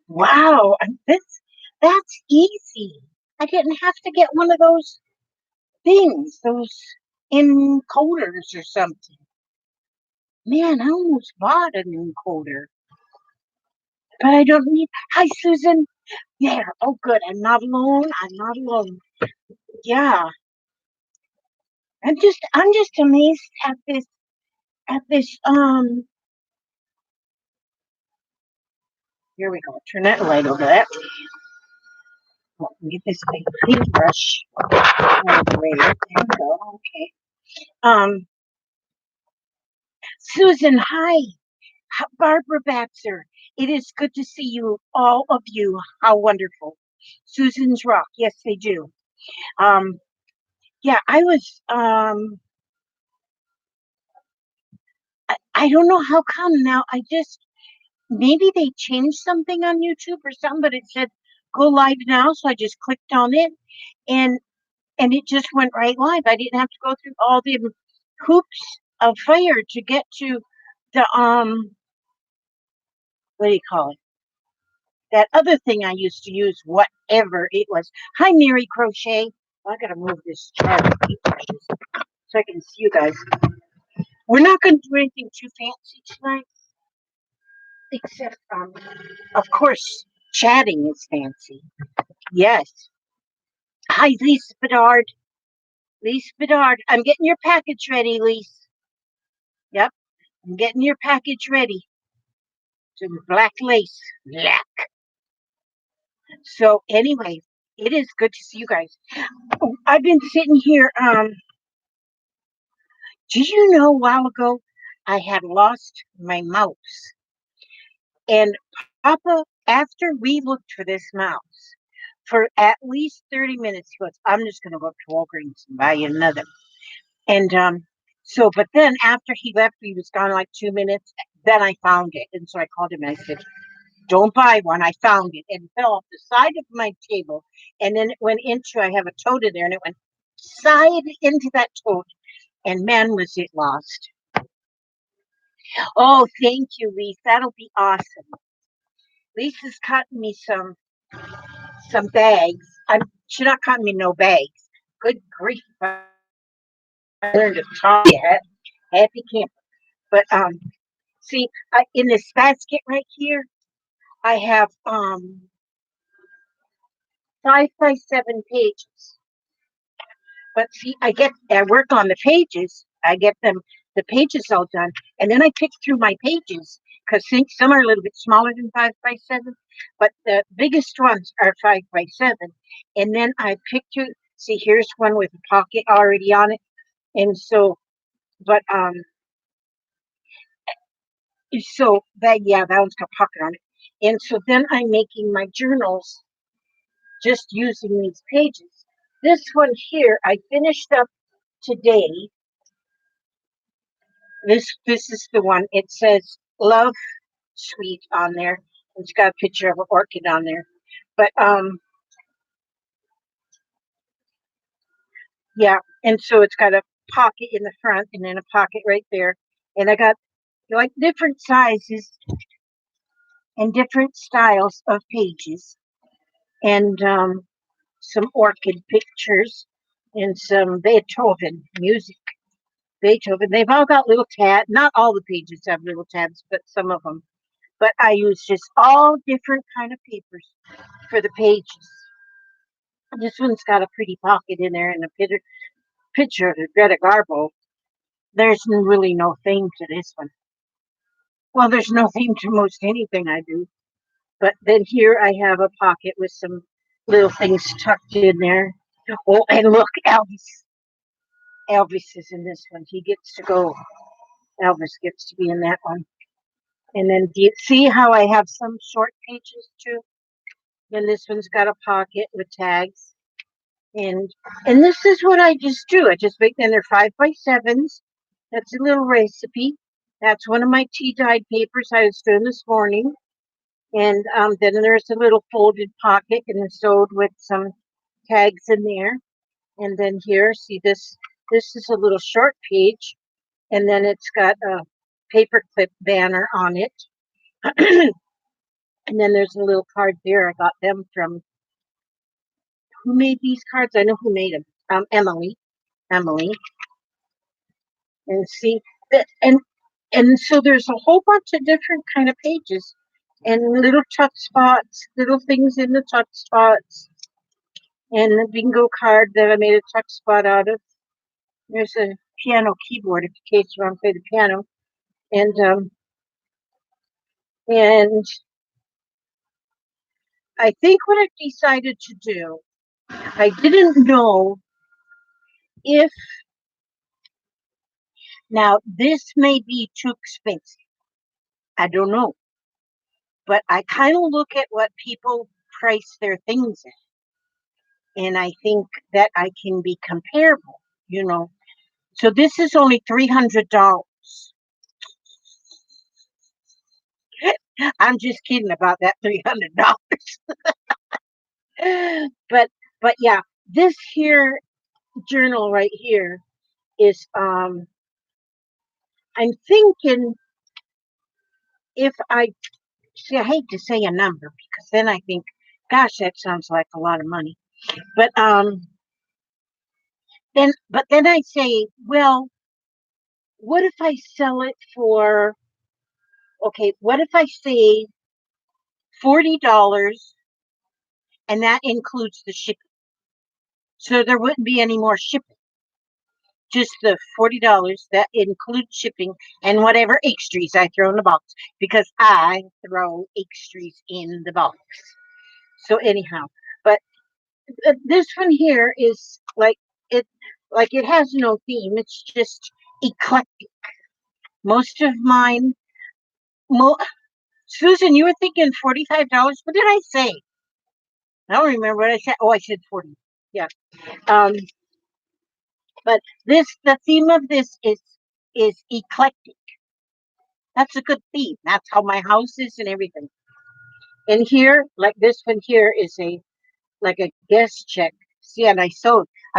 Wow, and that's easy. I didn't have to get one of those things, those encoders or something. Man, I almost bought an encoder, but I don't need. Hi, Susan. There. Oh, good. I'm not alone. I'm not alone. Yeah, I'm just amazed at this. Here we go. Turn that light over that. Let me get this big paintbrush out of the way. There we go. Okay. Um, Susan, hi. Barbara Batzer. It is good to see you, all of you. How wonderful. Susan's Rock. Yes, they do. Um, yeah, I don't know how come now. Maybe they changed something on YouTube or something, but it said go live now. So I just clicked on it and, and it just went right live. I didn't have to go through all the hoops of fire to get to the, what do you call it? That other thing I used to use, whatever it was. Hi, Mary Crochet. I gotta move this chart of paintbrushes so I can see you guys. We're not gonna do anything too fancy tonight, except, of course, chatting is fancy. Yes. Hi, Lisa Bedard. Lisa Bedard. I'm getting your package ready, Lisa. Yep, I'm getting your package ready. Some black lace. Yeah. So anyway, it is good to see you guys. Oh, I've been sitting here. Did you know a while ago I had lost my mouse? And Papa, after we looked for this mouse for at least 30 minutes, he goes, I'm just going to go up to Walgreens and buy you another. And but then after he left, he was gone like 2 minutes. Then I found it. And so I called him and I said, don't buy one. I found it and it fell off the side of my table. And then it went into, I have a toad in there and it went side into that toad. And man, was it lost. Oh, thank you, Lisa. That'll be awesome. Lisa's cutting me some bags. She's not cutting me no bags. Good grief! I learned to talk yet. Happy camper. But see, in this basket right here, I have 5 by 7 pages. But see, I work on the pages. I get the pages all done, and then I pick through my pages because some are a little bit smaller than 5 by 7, but the biggest ones are 5 by 7. And then I pick through. See, here's one with a pocket already on it, and but that one's got a pocket on it. And so then I'm making my journals just using these pages. This one here, I finished up today. This is the one. It says Love Sweet on there. It's got a picture of an orchid on there. But yeah, and so it's got a pocket in the front and then a pocket right there. And I got like different sizes and different styles of pages and some orchid pictures and some Beethoven music. Beethoven. They've all got little tabs. Not all the pages have little tabs, but some of them. But I use just all different kind of papers for the pages. This one's got a pretty pocket in there and a picture of Greta Garbo. There's really no theme to this one. Well, there's no theme to most anything I do. But then here I have a pocket with some little things tucked in there. Oh, and look, Elvis. Elvis is in this one. He gets to go. Elvis gets to be in that one. And then do you see how I have some short pages too? Then this one's got a pocket with tags. And and this is what I just do. I just make them. They're 5 by 7s. That's a little recipe. That's one of my tea dyed papers I was doing this morning. And then there's a little folded pocket and it's sewed with some tags in there. And then here, see this. This is a little short page, and then it's got a paperclip banner on it. And then there's a little card there. I got them from, who made these cards? I know who made them. Emily. Emily. And see that, and so there's a whole bunch of different kind of pages, and little tuck spots, little things in the tuck spots, and the bingo card that I made a tuck spot out of. There's a piano keyboard in case you want to play the piano, and I think what I've decided to do, I didn't know if, now this may be too expensive. I don't know. But I kind of look at what people price their things at, and I think that I can be comparable, you know. So this is only $300. I'm just kidding about that $300. but but yeah, this here journal right here is I'm thinking, if I see, I hate to say a number because then I think, gosh, that sounds like a lot of money. But then I say, well, what if I sell it for, okay, what if I say $40 and that includes the shipping? So there wouldn't be any more shipping. Just the $40 that includes shipping and whatever extras I throw in the box, because I throw extras in the box. So anyhow, but this one here is it it has no theme. It's just eclectic. Most of mine, Susan, you were thinking $45. What did I say? I don't remember what I said. Oh, I said 40. Yeah. Um, but the theme of this is eclectic. That's a good theme. That's how my house is and everything. And here, like this one here is like a guest check. See, and I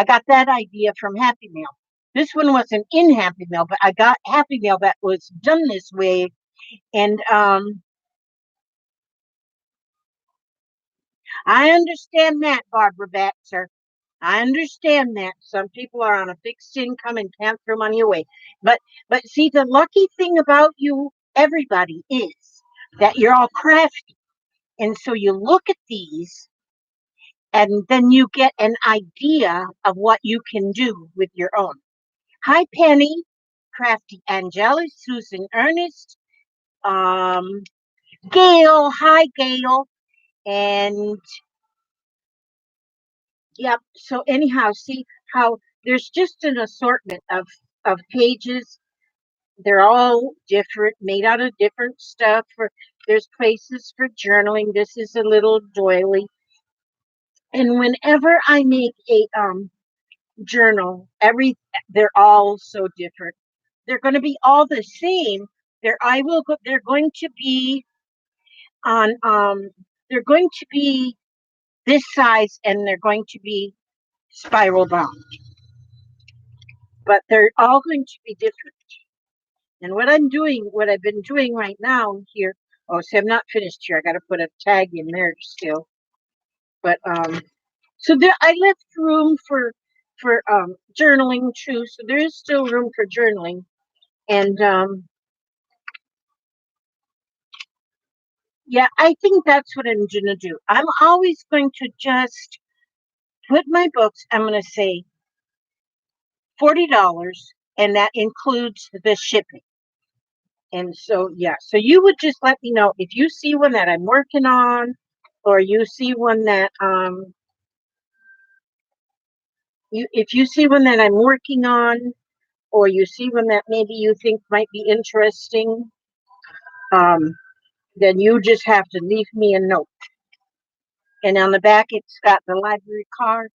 got that idea from Happy Meal. This one wasn't in Happy Meal, but I got Happy Meal that was done this way. And I understand that, Barbara Batzer. I understand that some people are on a fixed income and can't throw money away. But see, the lucky thing about you, everybody, is that you're all crafty. And so you look at these and then you get an idea of what you can do with your own. Hi, Penny, Crafty Angela, Susan Ernest, um, Gail. Hi, Gail. And yep. So anyhow, see how there's just an assortment of pages. They're all different, made out of different stuff. There's places for journaling. This is a little doily. And whenever I make a journal, they're all so different. They're going to be all the same. They're going to be on they're going to be this size, and they're going to be spiral bound. But they're all going to be different. And what I've been doing right now here, oh, see, I'm not finished here. I got to put a tag in there still. But so there, I left room for journaling too. So there is still room for journaling, and yeah, I think that's what I'm gonna do. I'm always going to just put my books. I'm gonna say $40, and that includes the shipping. And so, yeah, so you would just let me know if you see one that I'm working on, or you see one that if you see one that I'm working on, or you see one that maybe you think might be interesting, um, then you just have to leave me a note. And on the back, it's got the library card,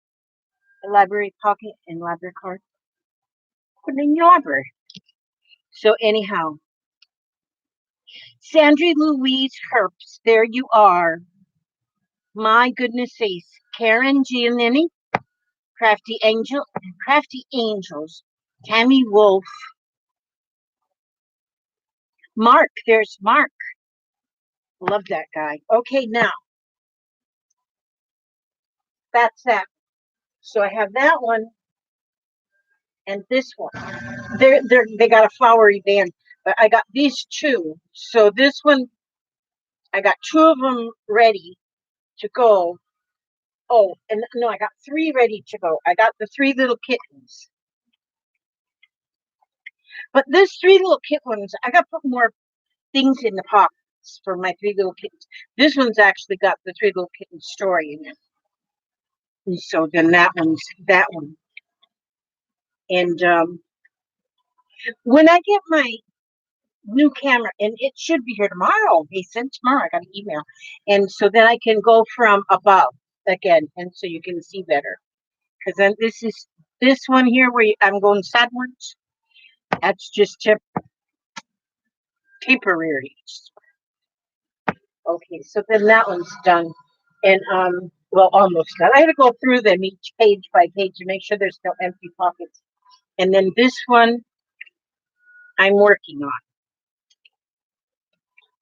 the library pocket, and library card. Put it in your library. So anyhow, Sandra Louise Herps, there you are. My goodness sakes. Karen Giannini, Crafty Angels, Tammy Wolf, Mark, there's Mark. Love that guy. Okay, now that's that. So I have that one and this one. They got a flowery band, but I got these two. So this one, I got two of them ready to go. Oh, and no, I got three ready to go. I got the three little kittens. But this three little kittens, I got to put more things in the pockets for my three little kittens. This one's actually got the three little kittens story in it. And so then that one's that one. And when I get my new camera, and it should be here tomorrow. They sent tomorrow. I got an email, and so then I can go from above again, and so you can see better. Because then this one here where I'm going sideways. That's just temporary. Okay, so then that one's done, and well, almost done. I had to go through them each page by page to make sure there's no empty pockets. And then this one, I'm working on.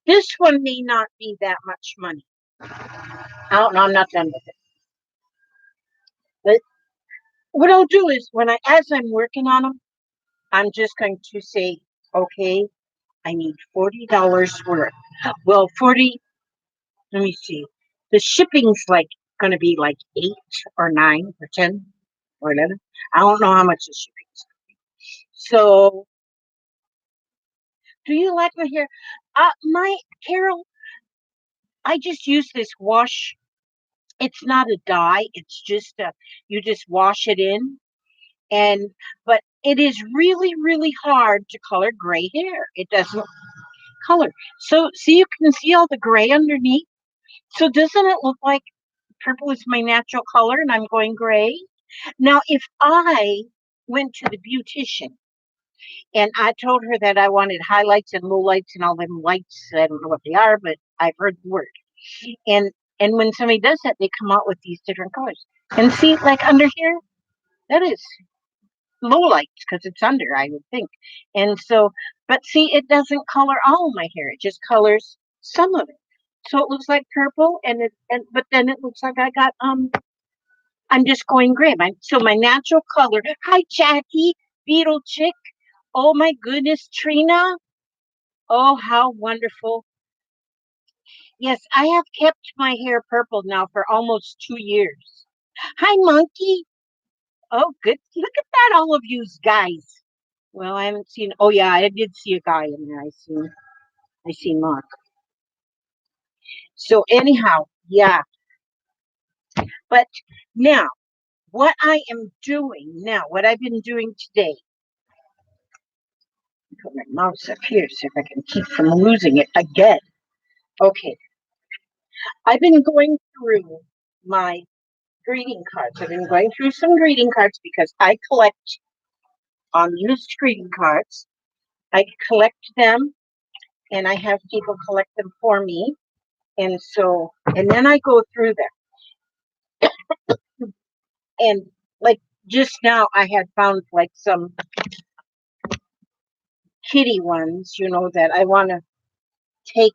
This one may not be that much money. I don't know. I'm not done with it. But what I'll do is as I'm working on them, I'm just going to say, okay, I need $40 worth. Well, 40. Let me see. The shipping's going to be like 8 or 9 or 10 or 11. I don't know how much the shipping's. So, do you like my hair? My Carol, I just use this wash. It's not a dye. It's just you just wash it in, but it is really, really hard to color gray hair. It doesn't color. So, see, you can see all the gray underneath. So, doesn't it look like purple is my natural color and I'm going gray? Now, if I went to the beautician and I told her that I wanted highlights and lowlights and all them lights, I don't know what they are, but I've heard the word. And and when somebody does that, they come out with these different colors. And see, like under here, that is low lights because it's under, I would think. And so, but see, it doesn't color all of my hair. It just colors some of it. So it looks like purple, but then it looks like I'm just going gray. So my natural color. Hi, Jackie, Beetle Chick. Oh my goodness, Trina. Oh, how wonderful. Yes, I have kept my hair purple now for almost 2 years. Hi, Monkey. Oh, good. Look at that, all of you guys. Well, I haven't seen. Oh, yeah, I did see a guy in there. I seen Mark. So anyhow, yeah. But now, what I am doing now, what I've been doing today. Put my mouse up here so if I can keep from losing it again. Okay, I've been going through my greeting cards. I've been going through some greeting cards because I collect unused greeting cards. I collect them and I have people collect them for me. And so, and then I go through them. And like just now, I had found like some kitty ones, that I want to take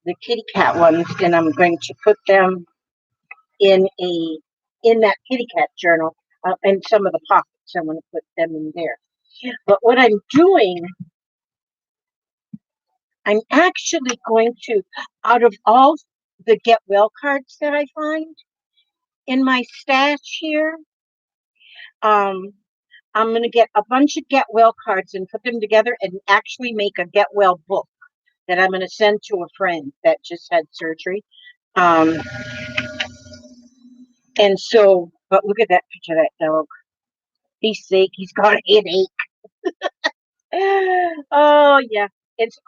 the kitty cat ones and I'm going to put them in that kitty cat journal and some of the pockets. I'm going to put them in there. But what I'm doing, I'm actually going to, out of all the get well cards that I find in my stash here, I'm going to get a bunch of get well cards and put them together and actually make a get well book that I'm going to send to a friend that just had surgery. And so, but look at that picture of that dog. He's sick. He's got a headache. Oh, yeah. It's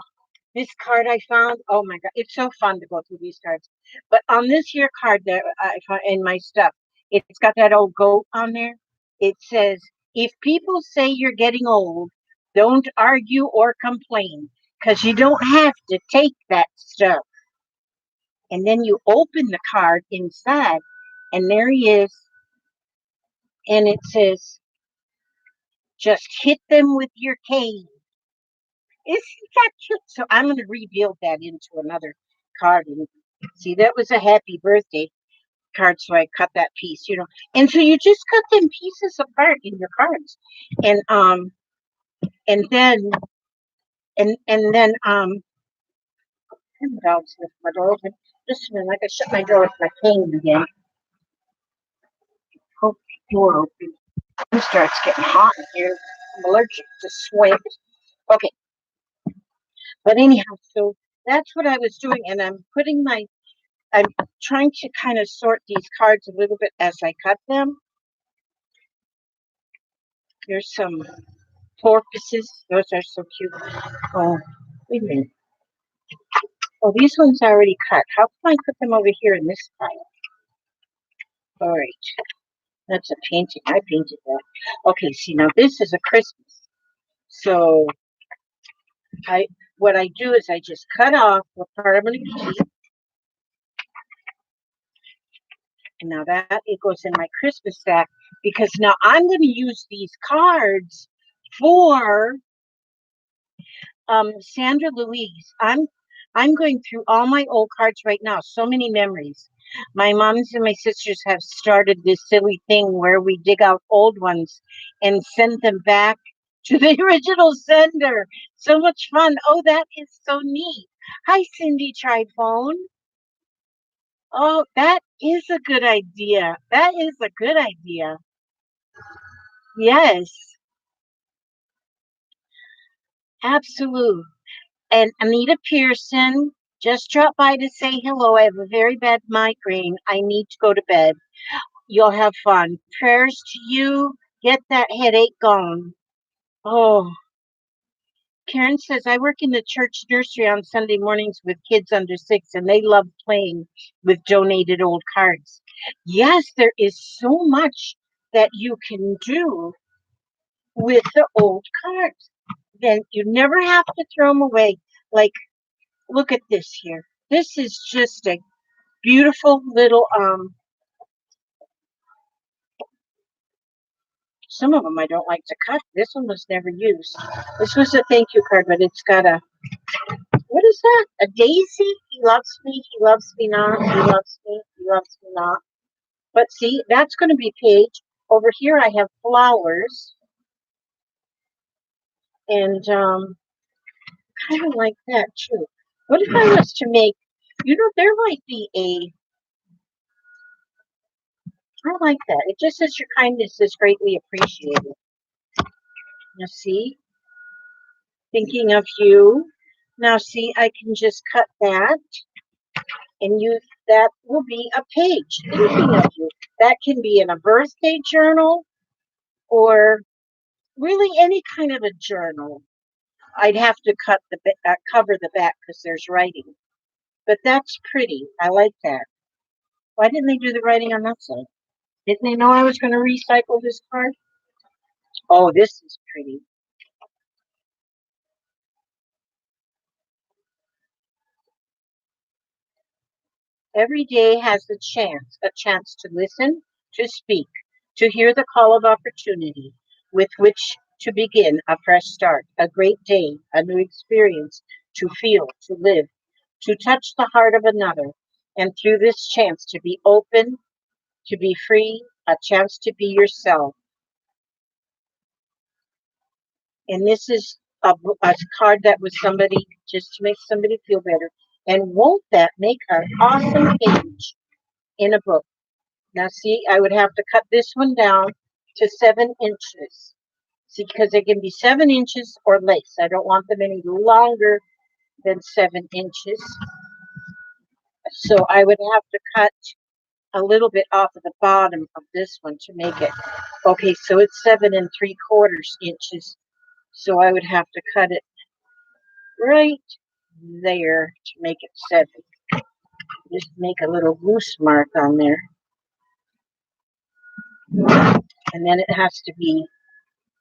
this card I found. Oh, my God. It's so fun to go through these cards. But on this here card that I found in my stuff, it's got that old goat on there. It says, if people say you're getting old, don't argue or complain because you don't have to take that stuff. And then you open the card inside, and there he is. And it says, just hit them with your cane. Isn't that cute? So I'm going to rebuild that into another card. And see, that was a happy birthday card, so I cut that piece, And so you just cut them pieces apart in your cards, and and then and then the dog's left my door open. Just a minute, I shut my door with my cane again. Hope the door open. It starts getting hot in here. I'm allergic to sweat. Okay, but anyhow, so that's what I was doing, and I'm trying to kind of sort these cards a little bit as I cut them. Here's some porpoises. Those are so cute. Oh, wait a minute. Oh, these ones are already cut. How can I put them over here in this pile? All right. That's a painting. I painted that. Okay, see, now this is a Christmas. So what I do is I just cut off what part I'm going to keep. And now that it goes in my Christmas stack, because now I'm going to use these cards for Sandra Louise. I'm going through all my old cards right now. So many memories. My moms and my sisters have started this silly thing where we dig out old ones and send them back to the original sender. So much fun. Oh, that is so neat. Hi, Cindy Triphone. Oh, that is a good idea. That is a good idea. Yes, absolutely. And Anita Pearson just dropped by to say hello. I have a very bad migraine. I need to go to bed. You'll have fun. Prayers to you. Get that headache gone. Oh, Karen says, I work in the church nursery on Sunday mornings with kids under 6, and they love playing with donated old cards. Yes, there is so much that you can do with the old cards. Then you never have to throw them away. Like, look at this here. This is just a beautiful little some of them I don't like to cut. This one was never used. This was a thank you card, but it's got a, what is that? A daisy? He loves me, he loves me not, he loves me, he loves me not. But see, that's going to be page. Over here I have flowers, and kind of like that too. What if I was to make, there might be I like that. It just says your kindness is greatly appreciated. Now see, thinking of you. Now see, I can just cut that and use that will be a page. Thinking of you. That can be in a birthday journal or really any kind of a journal. I'd have to cut the cover the back because there's writing. But that's pretty. I like that. Why didn't they do the writing on that side? Didn't they know I was going to recycle this card? Oh, this is pretty. Every day has a chance to listen, to speak, to hear the call of opportunity with which to begin a fresh start, a great day, a new experience, to feel, to live, to touch the heart of another, and through this chance to be open, to be free, a chance to be yourself. And this is a card that was somebody, just to make somebody feel better. And won't that make an awesome page in a book? Now, see, I would have to cut this one down to 7 inches. See, because they can be 7 inches or less. I don't want them any longer than 7 inches. So I would have to cut a little bit off of the bottom of this one to make it. Okay, so it's 7 3/4 inches. So I would have to cut it right there to make it 7. Just make a little loose mark on there. And then it has to be,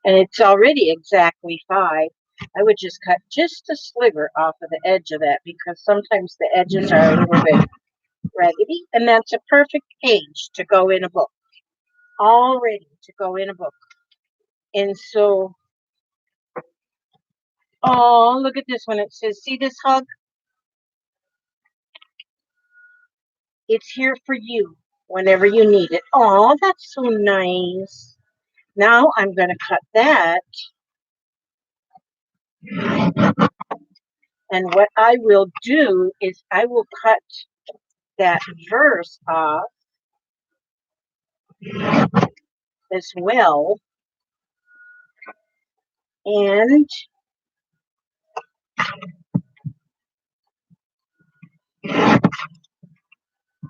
and it's already exactly 5. I would just cut just a sliver off of the edge of that because sometimes the edges are a little bit raggedy. And that's a perfect page to go in a book. All ready to go in a book. And so, oh, look at this one. It says, see this hug? It's here for you whenever you need it. Oh, that's so nice. Now I'm going to cut that. And what I will do is I will cut that verse off as well. And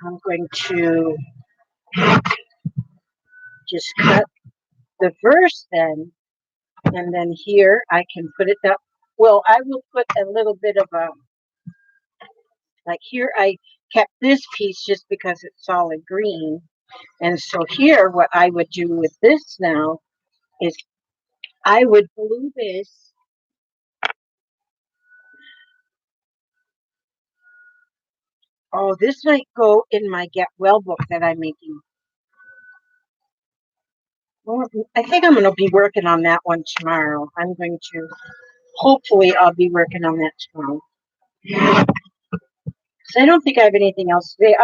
I'm going to just cut the verse then. And then here I can put it up. Well, I will put a little bit of a, like here I kept this piece just because it's solid green. And so here what I would do with this now is I would glue this. Oh, this might go in my Get Well book that I'm making. Well, I think I'm going to be working on that one tomorrow. I'm going to, hopefully I'll be working on that tomorrow. So I don't think I have anything else today,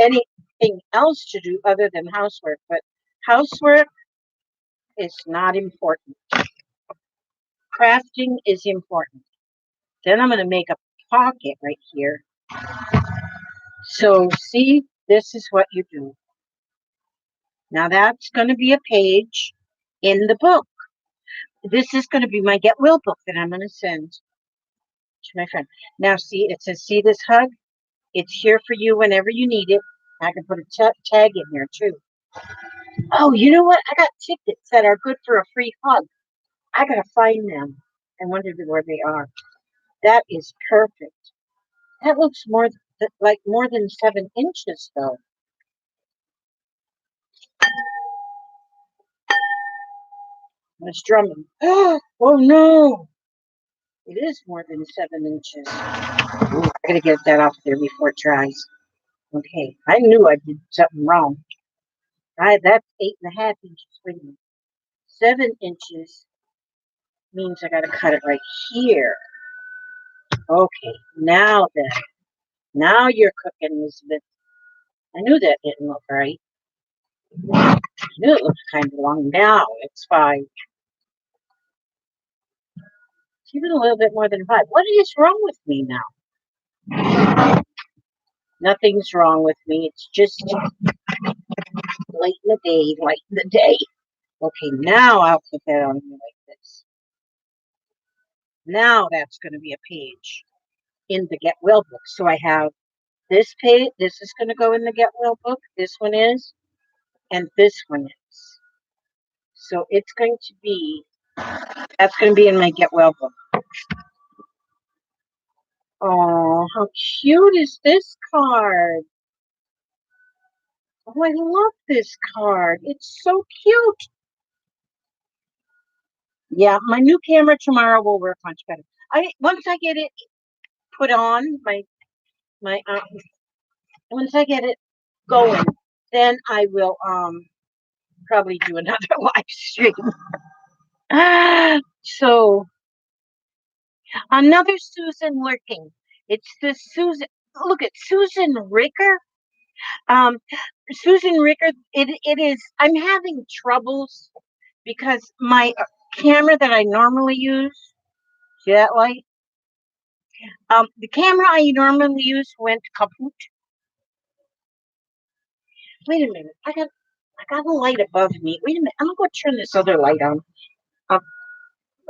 anything else to do other than housework. But housework is not important. Crafting is important. Then I'm going to make a pocket right here. So see, this is what you do. Now that's going to be a page in the book. This is going to be my Get Well book that I'm going to send to my friend. Now see, it says, see this hug? It's here for you whenever you need it. I can put a tag in here too. Oh, you know what? I got tickets that are good for a free hug. I got to find them. I wonder where they are. That is perfect. That looks like more than 7 inches though. It's drumming. Oh no! It is more than 7 inches. Ooh, I gotta get that off there before it dries. Okay, I knew I did something wrong. That's 8.5 inches. Wait a minute. 7 inches means I gotta cut it right here. Okay, now then. Now you're cooking, Elizabeth. I knew that didn't look right. I knew it looked kind of long. Now it's 5. It's even a little bit more than 5. What is wrong with me now? Nothing's wrong with me. It's just late in the day. Okay, now I'll put that on here like this. Now that's going to be a page in the Get Well book. So I have this page. This is going to go in the Get Well book. This one is, and this one is. So it's going to be, that's going to be in my Get Well book. Oh, how cute is this card? Oh, I love this card. It's so cute. Yeah, my new camera tomorrow will work much better. Once I get it put on, once I get it going, then I will probably do another live stream. So another Susan lurking. It's the Susan. Look at Susan Ricker. Susan Ricker. It is. I'm having troubles because my camera that I normally use. See that light? The camera I normally use went kaput. Wait a minute. I got a light above me. Wait a minute. I'm gonna go turn this other light on.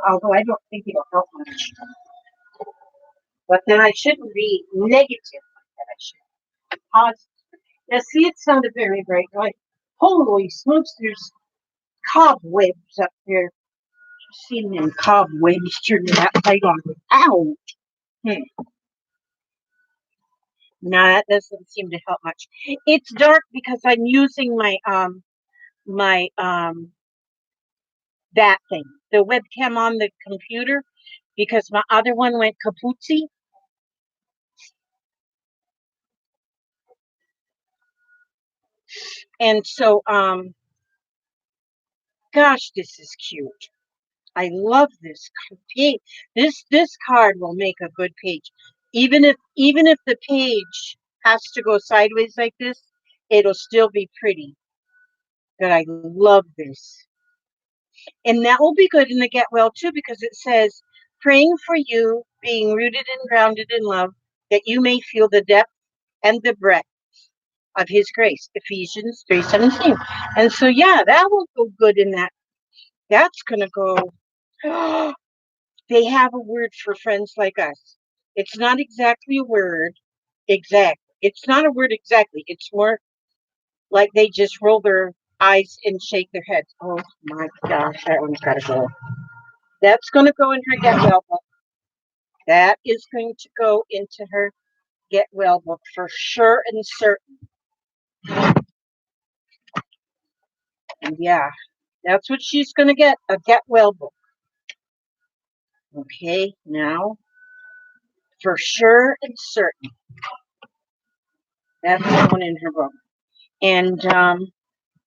Although I don't think it'll help much. But then I shouldn't be negative like that. I should be positive. Now, see, it sounded very bright. Like, holy smokes, there's cobwebs up there. I've seen them cobwebs turning that light on. Ow! No, that doesn't seem to help much. It's dark because I'm using my that thing, the webcam on the computer, because my other one went kaputzi. And so, gosh, this is cute. I love this page. This card will make a good page, even if the page has to go sideways like this, it'll still be pretty. But I love this. And that will be good in the get well too, because it says, praying for you, being rooted and grounded in love, that you may feel the depth and the breadth of his grace. Ephesians 3:17. And so yeah, that will go good in that. That's gonna go. They have a word for friends like us. It's not exactly a word exact. It's not a word exactly. It's more like they just roll their eyes and shake their heads. Oh my gosh, that one's gotta go. That's gonna go in her get well book. That is going to go into her get well book for sure and certain. And yeah, that's what she's gonna get, a get well book. Okay, now for sure and certain. That's going in her book. And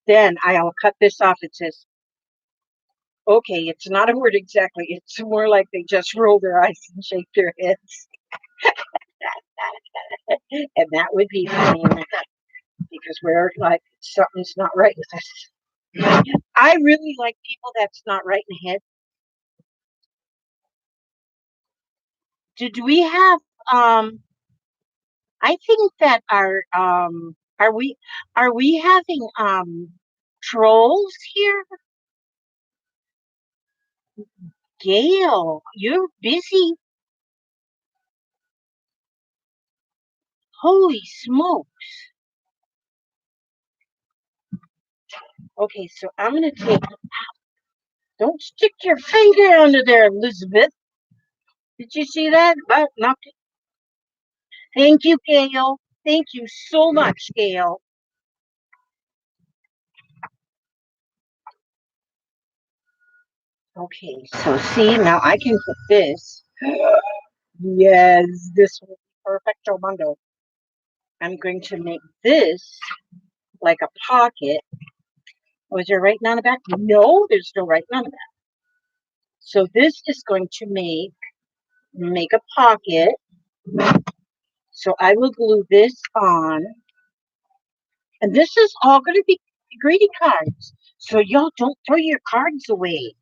then I'll cut this off. It says, okay, it's not a word exactly. It's more like they just roll their eyes and shake their heads. And that would be funny because we're like, something's not right with us. I really like people that's not right in the head. Did we have I think that are we having trolls here? Gail, you're busy. Holy smokes. Okay, so I'm gonna take, don't stick your finger under there, Elizabeth. Did you see that? But not. Thank you, Gail. Thank you so much, Gail. Okay, so see, now I can put this. Yes, this will be perfect, Mundo. I'm going to make this like a pocket. Was there writing on the back? No, there's no writing on the back. So this is going to make a pocket. So I will glue this on. And this is all going to be greeting cards. So y'all don't throw your cards away.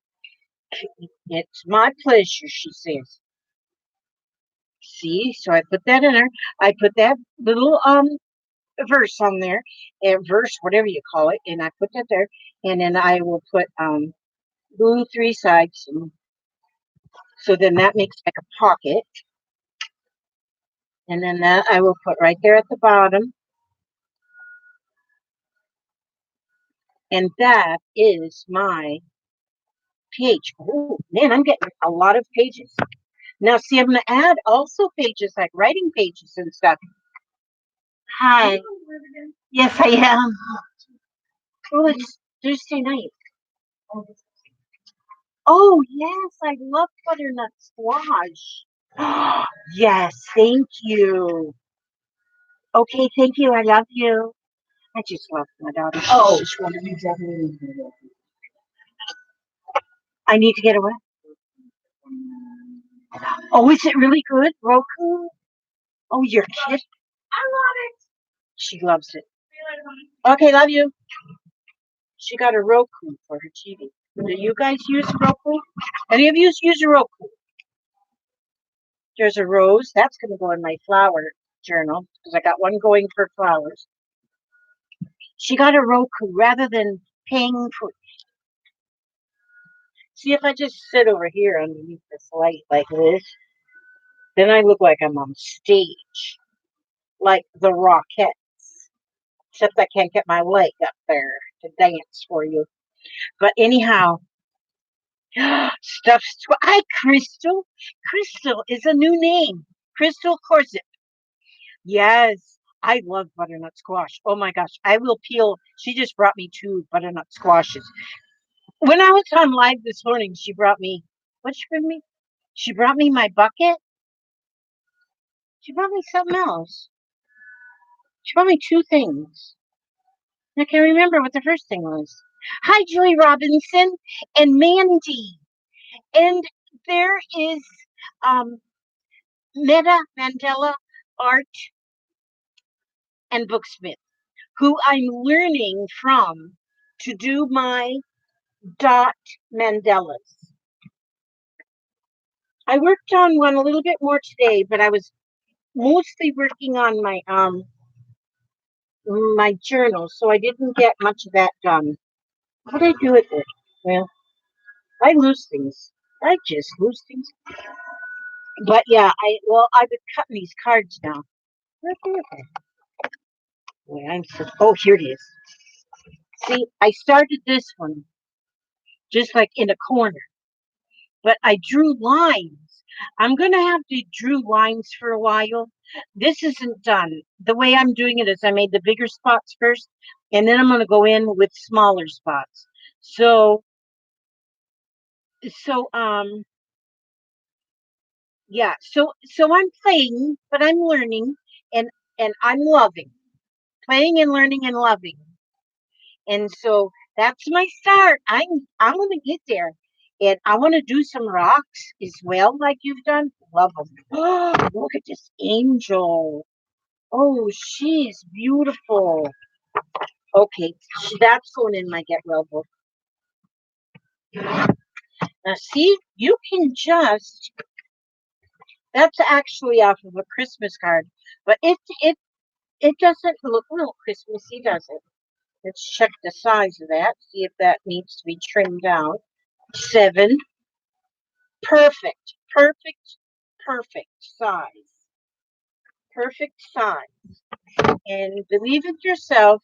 It's my pleasure, she says. See, so I put that in there. I put that little verse on there, and verse, whatever you call it, and I put that there, and then I will put glue 3 sides, and so then that makes like a pocket, and then that I will put right there at the bottom, and that is my page. Oh man, I'm getting a lot of pages. Now, see, I'm going to add also pages like writing pages and stuff. Hi. Yes, I am. Oh, it's Thursday night. Oh, yes, I love butternut squash. Yes, thank you. Okay, thank you. I love you. I just love my daughter. Oh, I need to get away. Oh, is it really good? Roku? Oh, your kid? I love it. She loves it. Okay, love you. She got a Roku for her TV. Do you guys use Roku? Any of you use a Roku? There's a rose. That's going to go in my flower journal because I got one going for flowers. She got a Roku rather than paying for. See, if I just sit over here underneath this light like this, then I look like I'm on stage, like the Rockettes. Except I can't get my leg up there to dance for you. But anyhow, stuff. Hi, Crystal. Crystal is a new name. Crystal Corset. Yes, I love butternut squash. Oh my gosh, I will peel. She just brought me 2 butternut squashes. When I was on live this morning, she brought me, what she bring me? She brought me my bucket. She brought me something else. She brought me 2 things. I can't remember what the first thing was. Hi, Julie Robinson and Mandy. And there is um, Meta Mandela Art and Booksmith, who I'm learning from to do my dot mandalas. I worked on one a little bit more today, but I was mostly working on my journal, so I didn't get much of that done. What did I do with it? Well, I lose things. I just lose things. But yeah, I've been cutting these cards now. Oh, here it is. See, I started this one just like in a corner, but I drew lines. I'm gonna have to drew lines for a while. This isn't done. The way I'm doing it is I made the bigger spots first, and then I'm gonna go in with smaller spots. So, so yeah. So I'm playing, but I'm learning, and I'm loving, playing and learning and loving. And so that's my start. I'm gonna get there. And I want to do some rocks as well, like you've done. Love them. Oh, look at this angel. Oh, she's beautiful. Okay, that's going in my get well book. Now, see, you can just. That's actually off of a Christmas card, but it doesn't look real Christmassy, does it? Let's check the size of that. See if that needs to be trimmed down. 7. Perfect, perfect, perfect size. Perfect size. And believe it yourself,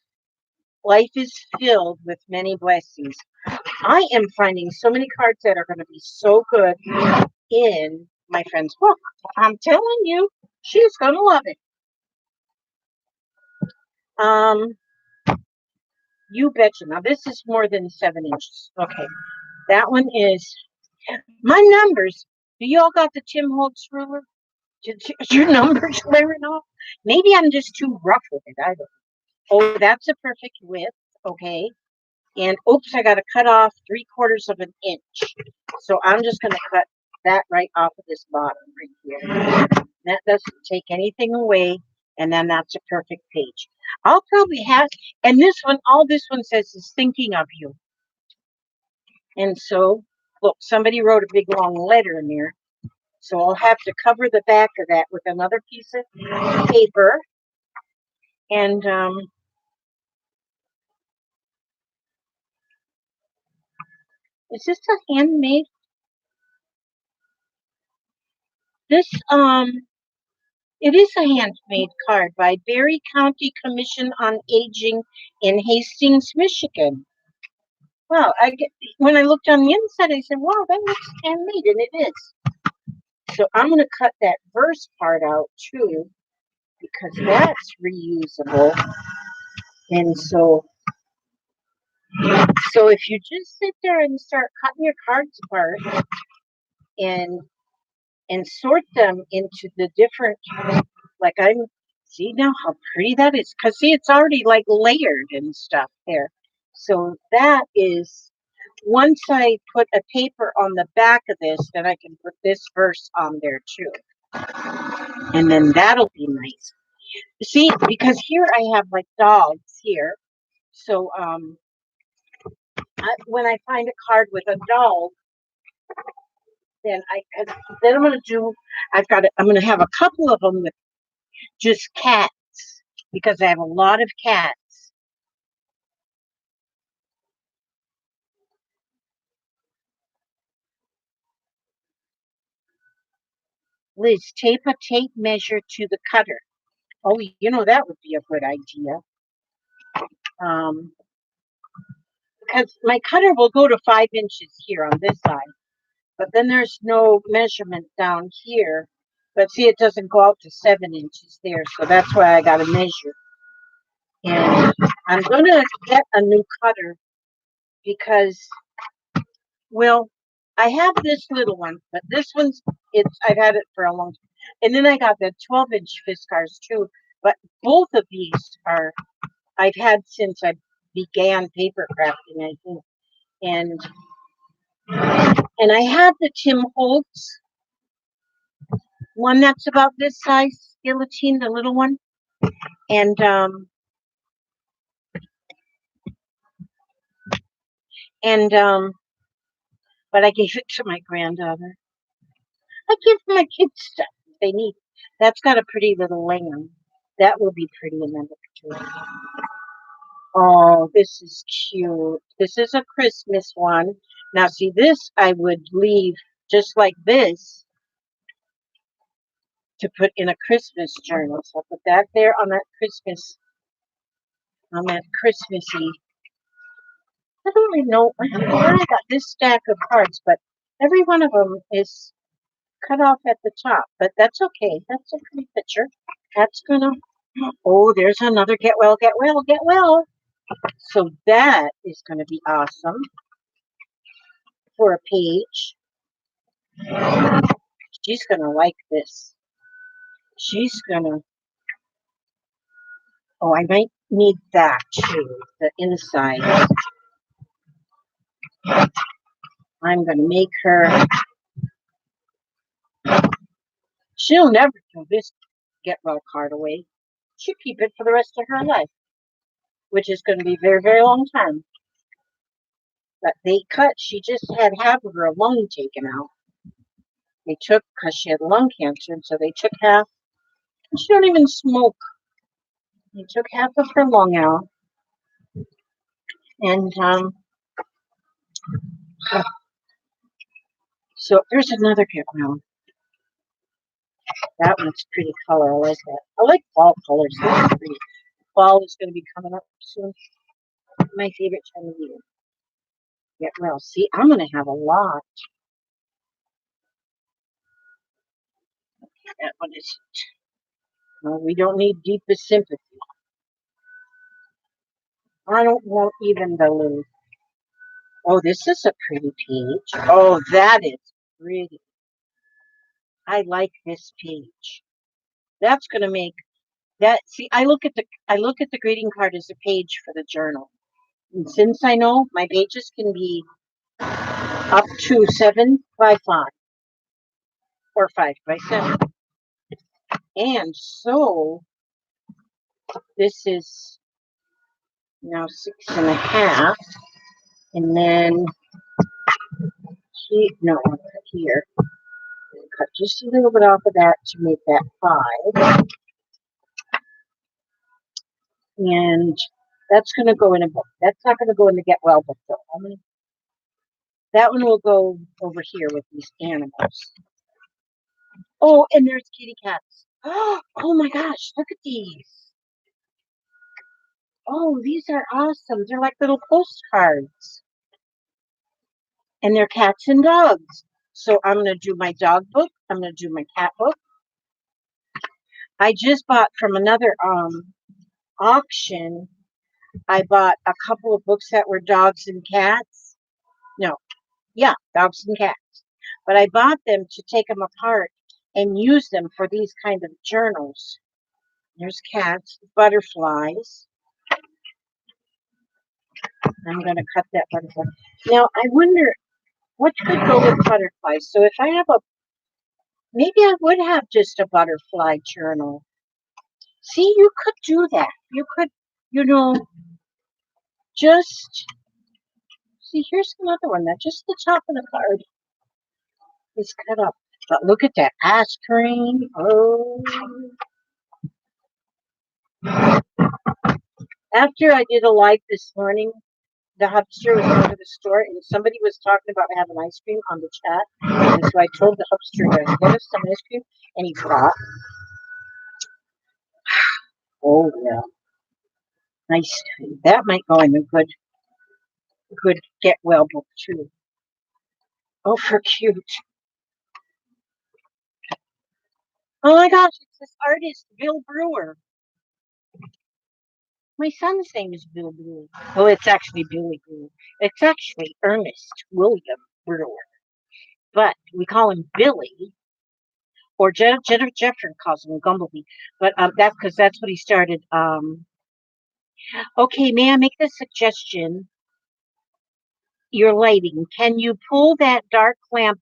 life is filled with many blessings. I am finding so many cards that are going to be so good in my friend's book. I'm telling you, she's going to love it. You betcha. Now, this is more than 7 inches. Okay. That one is my numbers. Do y'all got the Tim Holtz ruler? Is your numbers wearing off? Maybe I'm just too rough with it. I don't know. Oh, that's a perfect width. Okay. And oops, I got to cut off 3/4 of an inch. So I'm just going to cut that right off of this bottom right here. That doesn't take anything away. And then that's a perfect page. I'll probably have, and this one, all this one says is thinking of you. And so, look, somebody wrote a big long letter in there. So I'll have to cover the back of that with another piece of paper. And is this a handmade? This it is a handmade card by Berry County Commission on Aging in Hastings, Michigan. Wow, when I looked on the inside, I said, "Wow, that looks handmade," and it is. So I'm going to cut that verse part out too, because that's reusable. And so if you just sit there and start cutting your cards apart and sort them into the different, like I'm, see now how pretty that is, because see, it's already like layered and stuff there. So that is, once I put a paper on the back of this, then I can put this verse on there too. And then that'll be nice. See, because here I have like dogs here. So when I find a card with a dog, then I'm gonna do. I'm gonna have a couple of them with just cats because I have a lot of cats. Liz, tape a tape measure to the cutter. Oh, that would be a good idea. Because my cutter will go to 5 inches here on this side, but then there's no measurement down here. But see, it doesn't go out to 7 inches there, so that's why I got to measure. And I'm gonna get a new cutter because, well, I have this little one, but this one's I've had it for a long time. And then I got the 12-inch Fiskars too. But both of these I've had since I began paper crafting, I think. And I have the Tim Holtz one that's about this size, guillotine, the little one. And and but I gave it to my granddaughter. I give my kids stuff if they need. That's got a pretty little lamb. That will be pretty in the picture. Oh, this is cute. This is a Christmas one. Now, see, this I would leave just like this to put in a Christmas journal. So I'll put that there on that Christmassy. I don't really know where I got this stack of cards, but every one of them is cut off at the top. But that's okay. That's a pretty picture. That's gonna. Oh, there's another get well, get well, get well. So that is gonna be awesome for a page. She's gonna like this. She's gonna. Oh, I might need that too. The inside. I'm gonna make her. She'll never throw this get well card away. She'll keep it for the rest of her life, which is going to be a very, very long time. But they cut. She just had half of her lung taken out. They took because she had lung cancer, and so they took half. She don't even smoke. They took half of her lung out, and so there's another get well. That one's pretty color. I like that. I like fall colors. That's pretty. Fall is going to be coming up soon. My favorite time of year. Get well. See, I'm going to have a lot. That one is. No, we don't need deepest sympathy. I don't want even the little. Oh, this is a pretty page. Oh, that is pretty. I like this page. That's going to make that. See, I look at the greeting card as a page for the journal. And since I know my pages can be up to 7x5 or 5x7, and so this is now 6.5, and then here. Cut just a little bit off of that to make that 5. And that's going to go in a book. That's not going to go in the Get Well book, though. That one will go over here with these animals. Oh, and there's kitty cats. Oh my gosh, look at these. Oh, these are awesome. They're like little postcards. And they're cats and dogs. So I'm going to do my dog book. I'm going to do my cat book. I just bought from another auction. I bought a couple of books that were dogs and cats. No, yeah, dogs and cats. But I bought them to take them apart and use them for these kind of journals. There's cats, butterflies. I'm going to cut that butterfly. Now, I wonder what could go with butterflies. So if I have maybe I would have just a butterfly journal. See, you could do that. You could, just, see, here's another one. That just the top of the card is cut up. But look at that ice cream. Oh. After I did a live this morning, the hubster was going to the store and somebody was talking about having ice cream on the chat. And so I told the hubster to get us some ice cream, and he brought. Oh, yeah. Nice. That might go in a good get well book, too. Oh, for cute. Oh my gosh, it's this artist, Bill Brewer. My son's name is Bill Brewer. Oh, it's actually Billy Brewer. It's actually Ernest William Brewer. But we call him Billy, or Jennifer Jeffrey calls him Gumblebee. But that's because that's what he started. Okay, may I make the suggestion? Your lighting. Can you pull that dark lamp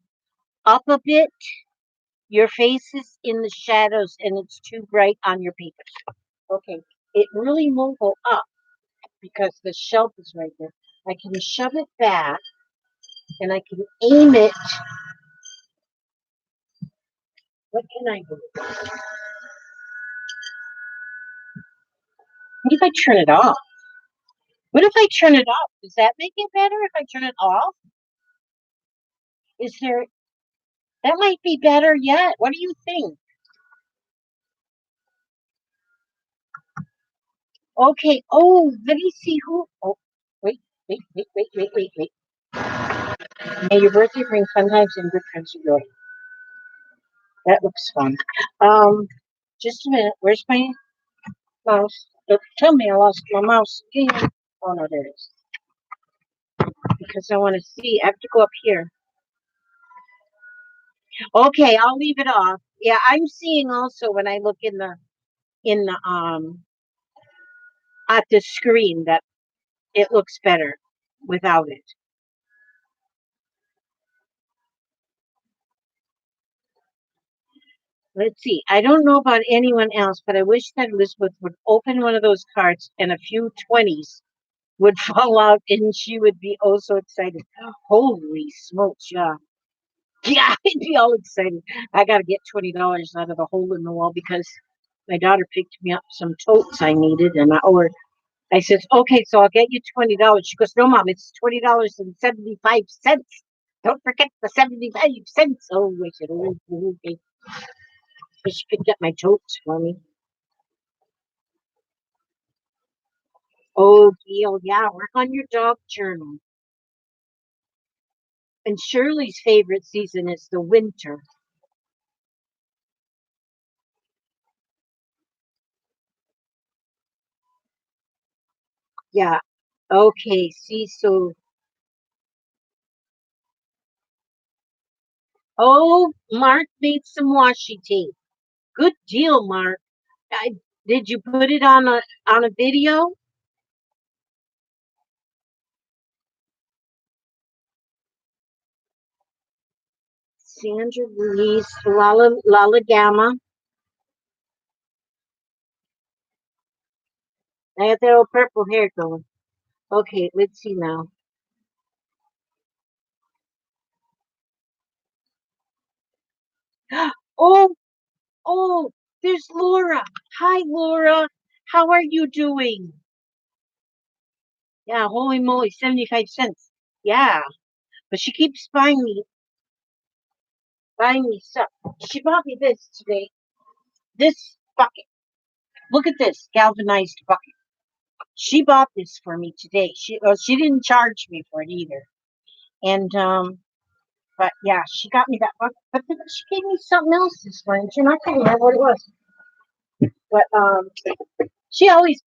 up a bit? Your face is in the shadows and it's too bright on your papers. Okay, it really won't go up because the shelf is right there. I can shove it back and I can aim it. What can I do? What if I turn it off? What if I turn it off? Does that make it better if I turn it off? Is there, that might be better yet. What do you think? Okay. Oh, let me see who. Oh, wait, wait. May your birthday bring fun times and good times to joy. That looks fun. Um, just a minute. Where's my mouse? Don't tell me I lost my mouse again. Oh no, there it is. Because I want to see. I have to go up here. Okay, I'll leave it off. Yeah, I'm seeing also when I look in the at the screen that it looks better without it. Let's see. I don't know about anyone else, but I wish that Elizabeth would open one of those cards and a few 20s would fall out and she would be oh so excited. Holy smokes, yeah. Yeah, I'd be all excited. I gotta get $20 out of the hole in the wall because my daughter picked me up some totes I needed and I said, okay, so I'll get you $20. She goes, no, Mom, it's $20.75. Don't forget the 75 cents. Oh, I said, oh, okay. So she picked up my totes for me. Oh, Gail, yeah, work on your dog journal. And Shirley's favorite season is the winter. Yeah. Okay. See, so oh, Mark made some washi tape. Good deal, Mark. I, did you put it on a video? Sandra Louise, Lala Gamma. I got that old purple hair going. Okay, let's see now. Oh, oh, there's Laura. Hi, Laura. How are you doing? Yeah, holy moly, 75 cents. Yeah, but she keeps buying me stuff. She bought me this today. This bucket. Look at this galvanized bucket. She bought this for me today. She didn't charge me for it either. And but yeah, she got me that bucket. But then she gave me something else this morning. You're not gonna remember what it was. But she always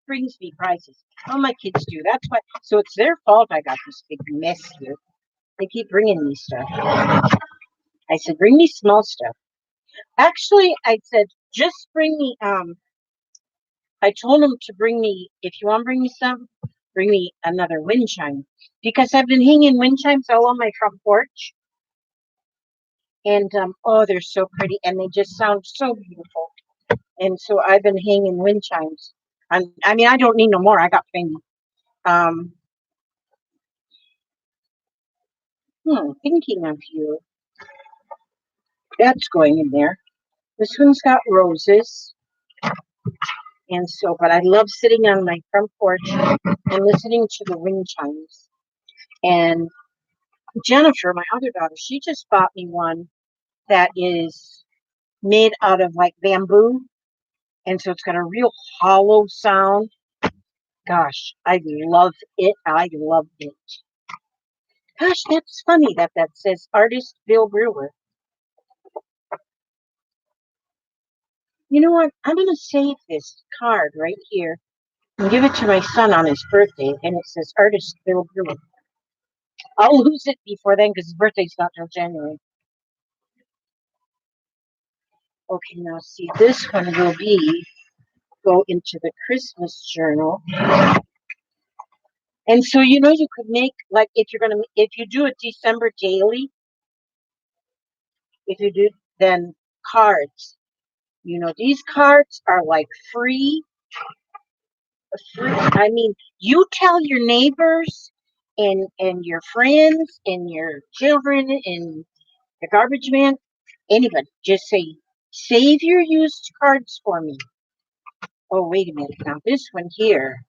brings me prizes. All my kids do. That's why. So it's their fault I got this big mess here. They keep bringing me stuff. I said, bring me small stuff. Actually, I said, just bring me. I told them to bring me. If you want to bring me some, bring me another wind chime because I've been hanging wind chimes all on my front porch, and oh, they're so pretty, and they just sound so beautiful. And so I've been hanging wind chimes. I mean, I don't need no more. I got plenty. Um, thinking of you. That's going in there. This one's got roses. And so, but I love sitting on my front porch and listening to the wind chimes. And Jennifer, my other daughter, she just bought me one that is made out of like bamboo. And so it's got a real hollow sound. Gosh, I love it. I love it. Gosh, that's funny that says artist Bill Brewer. You know what? I'm going to save this card right here and give it to my son on his birthday. And it says artist Bill Brewer. I'll lose it before then because his birthday's not till January. Okay, now see, this one will go into the Christmas journal. And so, you know, you could make, like, if you do a December daily, if you do, then cards. You know, these cards are like free. I mean, you tell your neighbors and your friends and your children and the garbage man, anybody, just say, save your used cards for me. Oh, wait a minute. Now, this one here.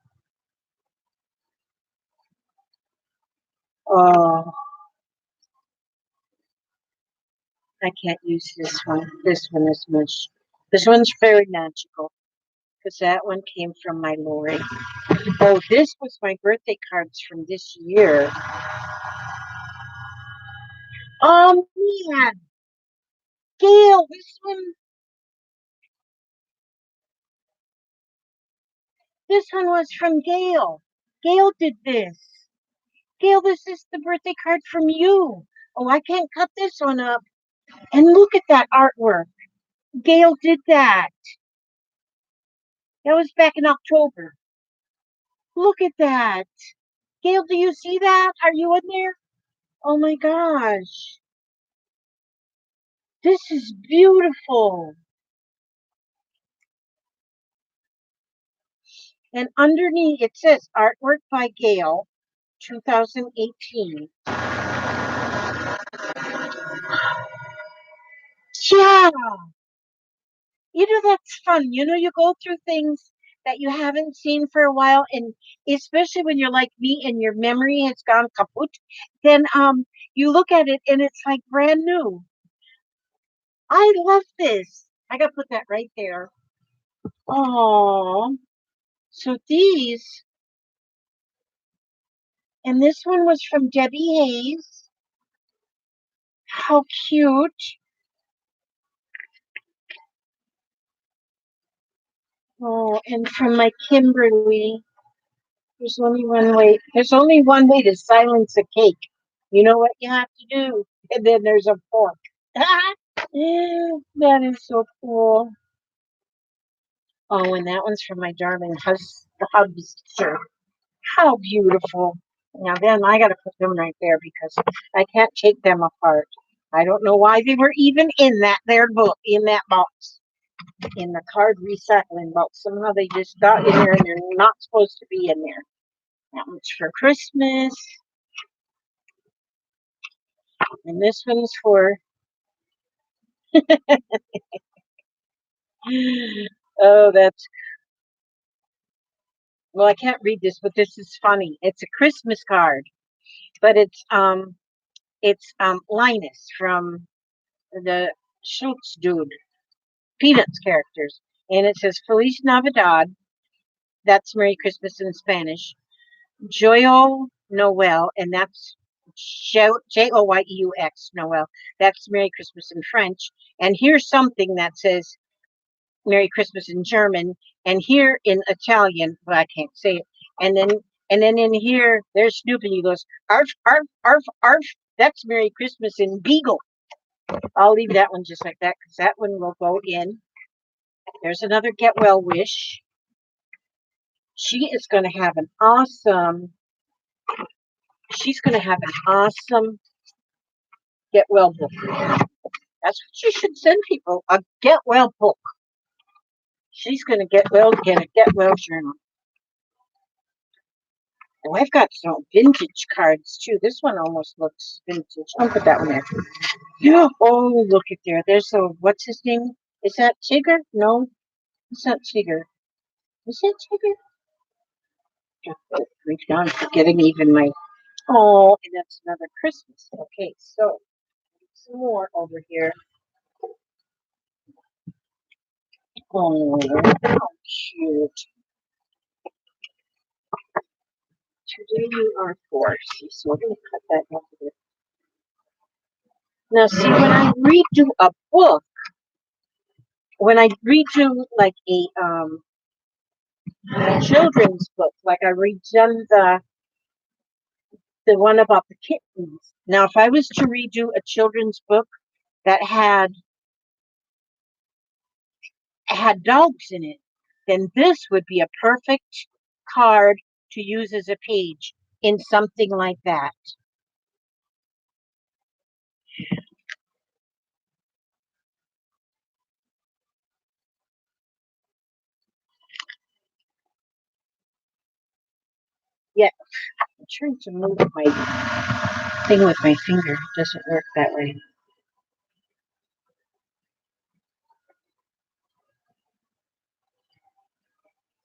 Oh, I can't use this one. This one is much. This one's very magical because that one came from my Lori. Oh, this was my birthday cards from this year. Oh, man. Gail, this one was from Gail. Gail did this. Gail, this is the birthday card from you. Oh, I can't cut this one up. And look at that artwork. Gail did that. That was back in October. Look at that. Gail, do you see that? Are you in there? Oh my gosh. This is beautiful. And underneath it says artwork by Gail, 2018. Yeah. You know, that's fun. You know, you go through things that you haven't seen for a while, and especially when you're like me and your memory has gone kaput, then you look at it and it's like brand new. I love this. I gotta put that right there. Oh, so these, and this one was from Debbie Hayes. How cute. Oh, and from my Kimberly. There's only one way to silence a cake. You know what you have to do? And then there's a fork. That is so cool. Oh, and that one's from my darling hubster. How beautiful. Now then I gotta put them right there because I can't take them apart. I don't know why they were even in that there book, in that box, in the card recycling box. Somehow they just got in there and they're not supposed to be in there. That one's for Christmas. And this one's for, oh, that's, well, I can't read this, but this is funny. It's a Christmas card, but it's Linus from the Schultz dude, Peanuts characters. And it says Feliz Navidad. That's Merry Christmas in Spanish. Joyo Noel, and that's Joyeux, Noel. That's Merry Christmas in French. And here's something that says Merry Christmas in German, and here in Italian, but I can't say it. And then in here, there's Snoopy. He goes, arf, arf, arf, arf. That's Merry Christmas in Beagle. I'll leave that one just like that because that one will go in. There's another get well wish. She is going to have an awesome. She's going to have an awesome get well book. That's what you should send people, a get well book. She's going to get a get well journal. Oh, I've got some vintage cards too. This one almost looks vintage. I'll put that one there. Yeah. Oh, look at there. There's a, what's his name? Is that Tigger? No, it's not Tigger. Is that Tigger? Oh, now I'm forgetting even my. Oh, and that's another Christmas. Okay, so some more over here. Oh, how cute. Today you are four. See, so we're going to cut that off of it. Now, see, when I redo a book, when I redo like a children's book, like I redone the one about the kittens. Now, if I was to redo a children's book that had dogs in it, then this would be a perfect card to use as a page in something like that. Yeah, I'm trying to move my thing with my finger. It doesn't work that way.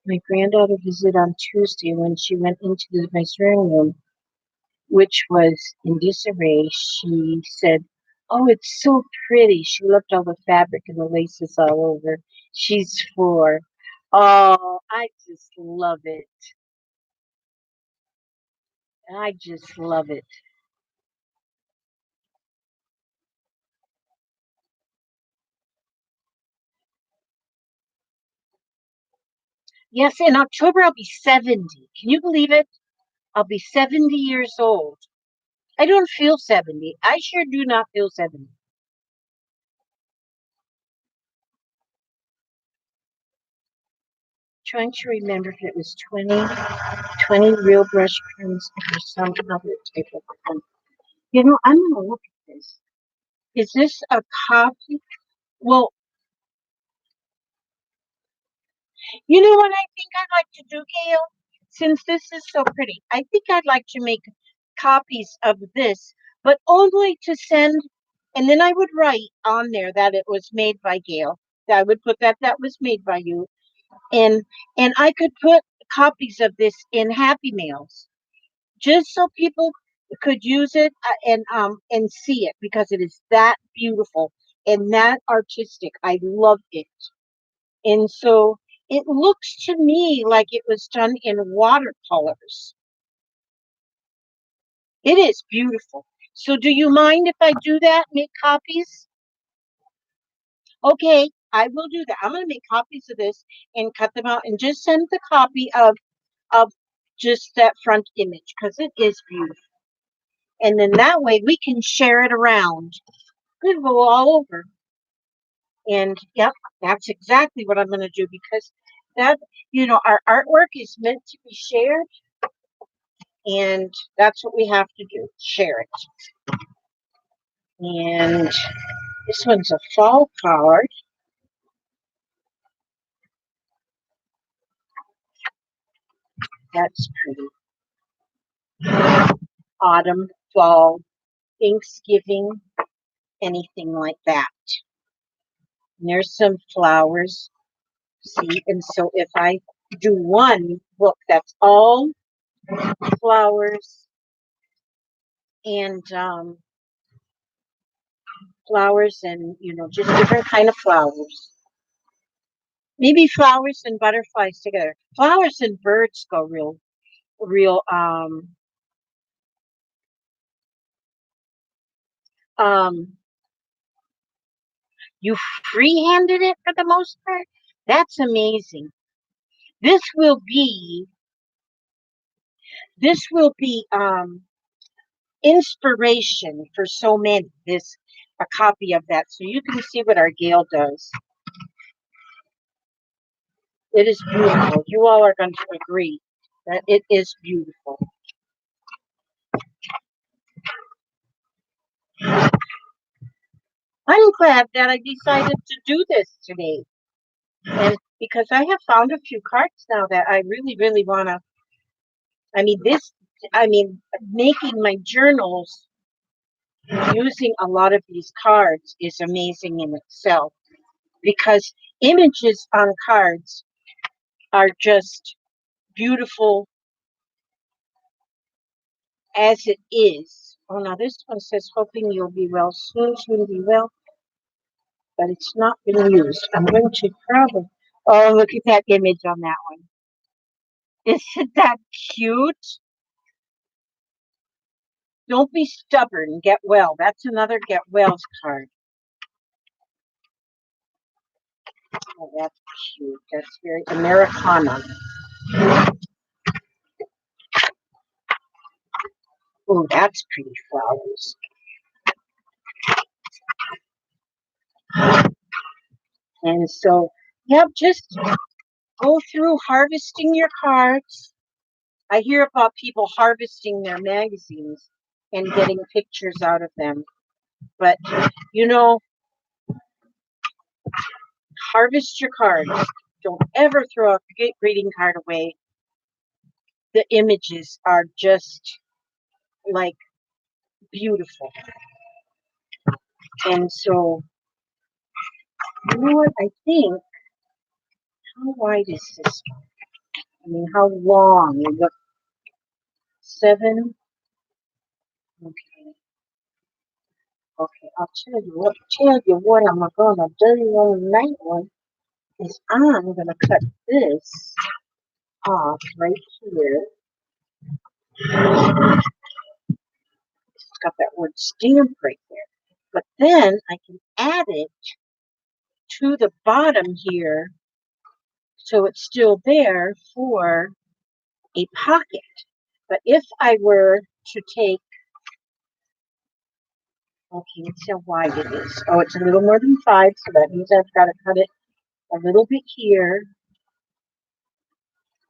My granddaughter visited on Tuesday. When she went into my sewing room, which was in disarray, she said, "Oh, it's so pretty." She looked all the fabric and the laces all over. She's 4. Oh, I just love it. I just love it. Yes, in October I'll be 70. Can you believe it? I'll be 70 years old. I don't feel 70. I sure do not feel 70. Trying to remember if it was 20 real brush pens or some other type of pen. I'm going to look at this. Is this a copy? Well, you know what I think I'd like to do, Gail? Since this is so pretty, I think I'd like to make copies of this, but only to send, and then I would write on there that it was made by Gail. I would put that was made by you, and I could put copies of this in Happy Mails, just so people could use it and see it because it is that beautiful and that artistic. I love it. And so it looks to me like it was done in watercolors. It is beautiful. So do you mind if I do that? Make copies? Okay, I will do that. I'm going to make copies of this and cut them out and just send the copy of just that front image because it is beautiful. And then that way we can share it around. It'll go all over. And yep, that's exactly what I'm going to do because that, our artwork is meant to be shared. And that's what we have to do, share it. And this one's a fall card. That's pretty. Autumn, fall, Thanksgiving, anything like that. And there's some flowers. See, and so if I do one book that's all flowers and just different kind of flowers. Maybe flowers and butterflies together. Flowers and birds go real. Um, you free-handed it for the most part. That's amazing. This will be inspiration for so many. This a copy of that, so you can see what our Gail does. It is beautiful. You all are going to agree that it is beautiful. I'm glad that I decided to do this today. And because I have found a few cards now that I really, really want to. Making my journals using a lot of these cards is amazing in itself because images on cards are just beautiful as it is. Oh, now this one says, hoping you'll be well soon, soon be well, but it's not been used. I'm going to probably, oh, look at that image on that one. Isn't that cute? Don't be stubborn, get well. That's another get well's card. Oh, that's cute. That's very Americana. Oh, that's pretty flowers. And so, yep, just go through harvesting your cards. I hear about people harvesting their magazines and getting pictures out of them. But, harvest your cards. Don't ever throw a greeting card away. the images are just like beautiful. And so, you know what? I think, how wide is this one? I mean, how long? You look 7. Okay. Okay. I'll tell you what I'm gonna do on that one is I'm gonna cut this off right here. It's got that word stamp right there. But then I can add it to the bottom here so it's still there for a pocket. But if I were to take, okay, let's see how wide it is. Oh, it's a little more than 5, so that means I've got to cut it a little bit here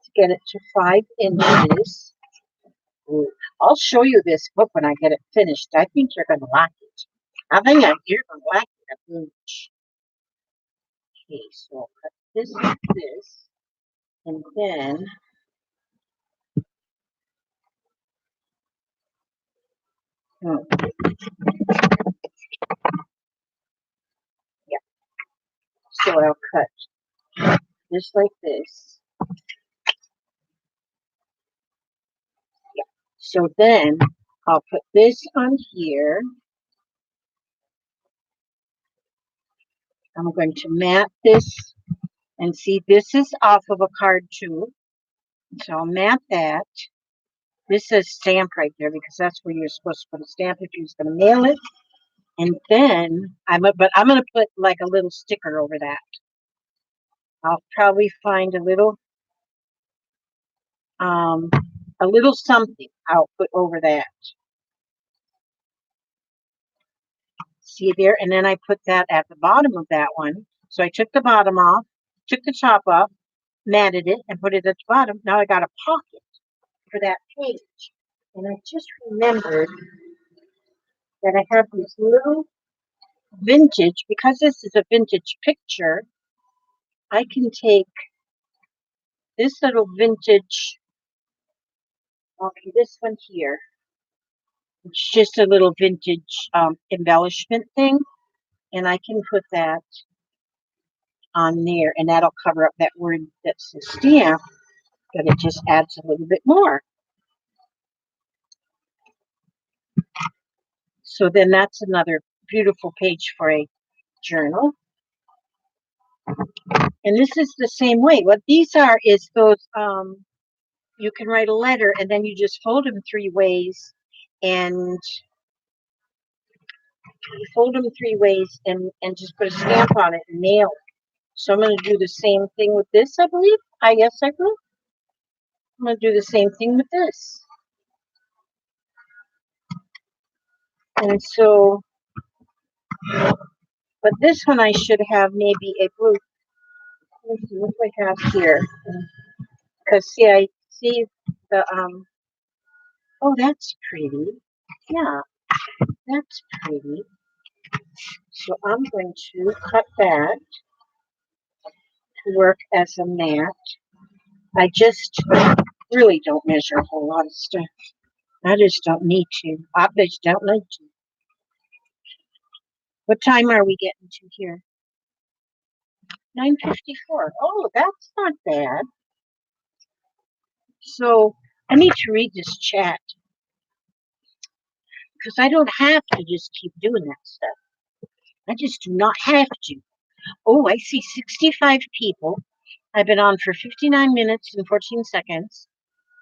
to get it to 5 inches. Ooh, I'll show you this book when I get it finished. I think you're going to like it. You're going to like it a bunch. Okay, so I'll cut this like this, and then yeah, so I'll cut just like this. Yeah. So then I'll put this on here. I'm going to mat this, and see, this is off of a card too. So I'll mat that. This says stamp right there because that's where you're supposed to put a stamp if you're going to mail it. And then I'm going to put like a little sticker over that. I'll probably find a little something I'll put over that. See there? And then I put that at the bottom of that one. So I took the bottom off, took the top off, matted it, and put it at the bottom. Now I got a pocket for that page. And I just remembered that I have these little vintage, because this is a vintage picture, I can take this little vintage, okay, this one here. It's just a little vintage embellishment thing, and I can put that on there, and that'll cover up that word that's the stamp, but it just adds a little bit more. So then that's another beautiful page for a journal. And this is the same way. What these are is those, you can write a letter and then you just fold them 3 ways, and you fold them 3 ways and just put a stamp on it and nail it. So I'm going to do the same thing with this, I believe. Yes, I will. I'm going to do the same thing with this. And so, but this one I should have maybe a blue. Let me see what do I have here. Because see, I see the oh, that's pretty. Yeah, that's pretty. So I'm going to cut that to work as a mat. I just really don't measure a whole lot of stuff. I just don't need to. I just don't need to. What time are we getting to here? 9:54. Oh, that's not bad. So I need to read this chat because I don't have to just keep doing that stuff. I just do not have to. Oh, I see 65 people. I've been on for 59 minutes and 14 seconds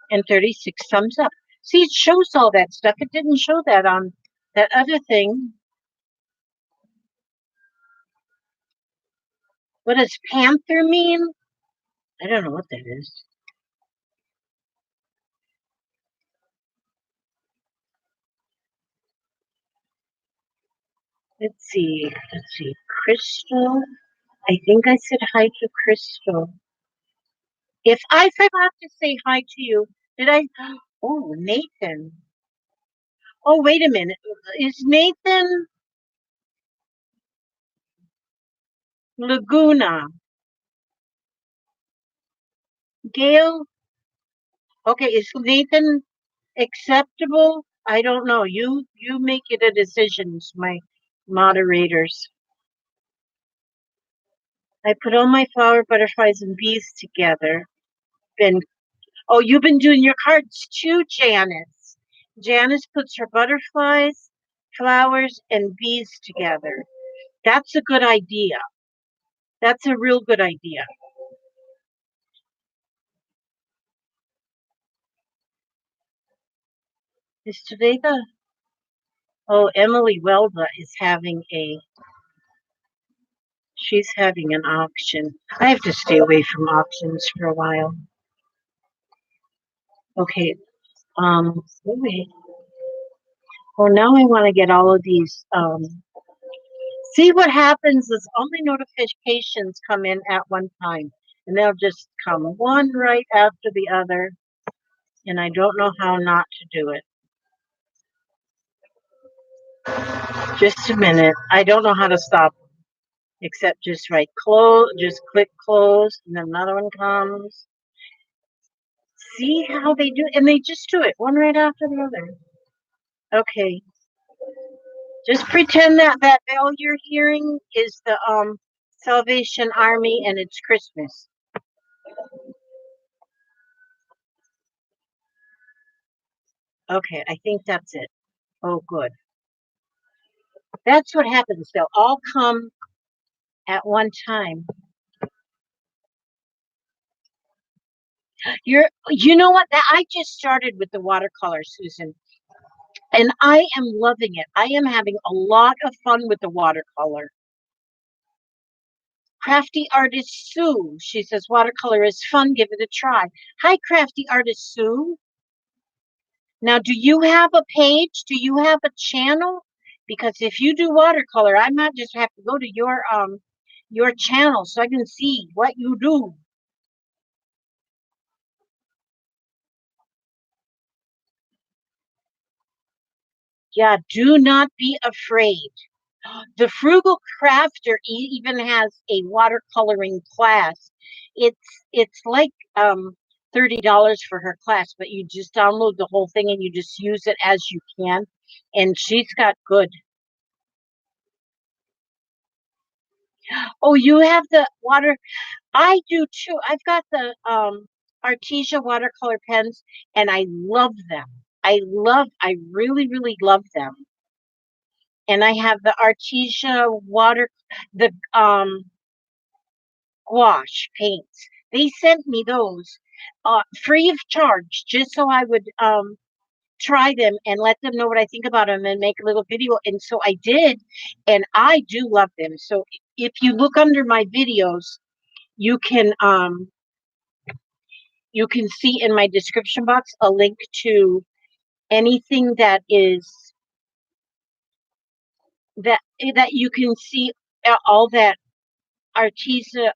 and 36 thumbs up. See, it shows all that stuff. It didn't show that on that other thing. What does panther mean? I don't know what that is. Let's see. Crystal. I think I said hi to Crystal. If I forgot to say hi to you, did I? Oh, Nathan. Oh, wait a minute. Is Nathan Laguna? Gail? Okay, is Nathan acceptable? I don't know. You make it a decision, my moderators. I put all my flower, butterflies, and bees together. Been Oh, you've been doing your cards too, Janice. Janice puts her butterflies, flowers, and bees together. That's a good idea. That's a real good idea. Is today the Oh, Emily Welda is having she's having an auction. I have to stay away from auctions for a while. Okay, wait. Well, now I want to get all of these. See what happens is only notifications come in at one time, and they'll just come one right after the other, and I don't know how not to do it. Just a minute. I don't know how to stop except just just click close, and then another one comes. See how they do, and they just do it one right after the other. Okay. Just pretend that that bell you're hearing is the Salvation Army and it's Christmas. Okay, I think that's it. Oh, good. That's what happens. They'll all come at one time. You know what? I just started with the watercolor, Susan, and I am loving it. I am having a lot of fun with the watercolor. Crafty Artist Sue, she says, watercolor is fun. Give it a try. Hi, Crafty Artist Sue. Now, do you have a page? Do you have a channel? Because if you do watercolor, I might just have to go to your channel so I can see what you do. Yeah, do not be afraid. The Frugal Crafter even has a watercoloring class. It's like $30 for her class, but you just download the whole thing and you just use it as you can. And she's got good. Oh, you have the water. I do too. I've got the Artesia watercolor pens, and I love them. I really, really love them. And I have the Artesia the gouache paints. They sent me those free of charge, just so I would try them and let them know what I think about them and make a little video. And so I did, and I do love them. So if you look under my videos, you can see in my description box a link to anything that is that you can see all that Artesa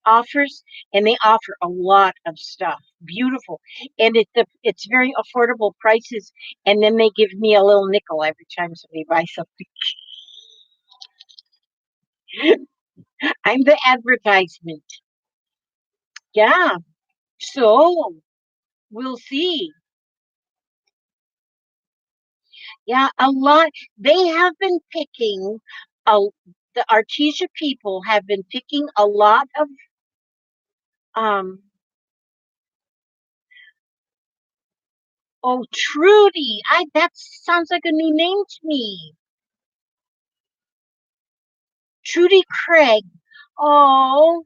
offers, and they offer a lot of stuff. Beautiful, and it's very affordable prices. And then they give me a little nickel every time somebody buys something. I'm the advertisement. Yeah, so we'll see. Yeah, a lot. They have been picking, a, the Artesia people have been picking a lot of, um, oh, Trudy. That sounds like a new name to me. Trudy Craig. Oh,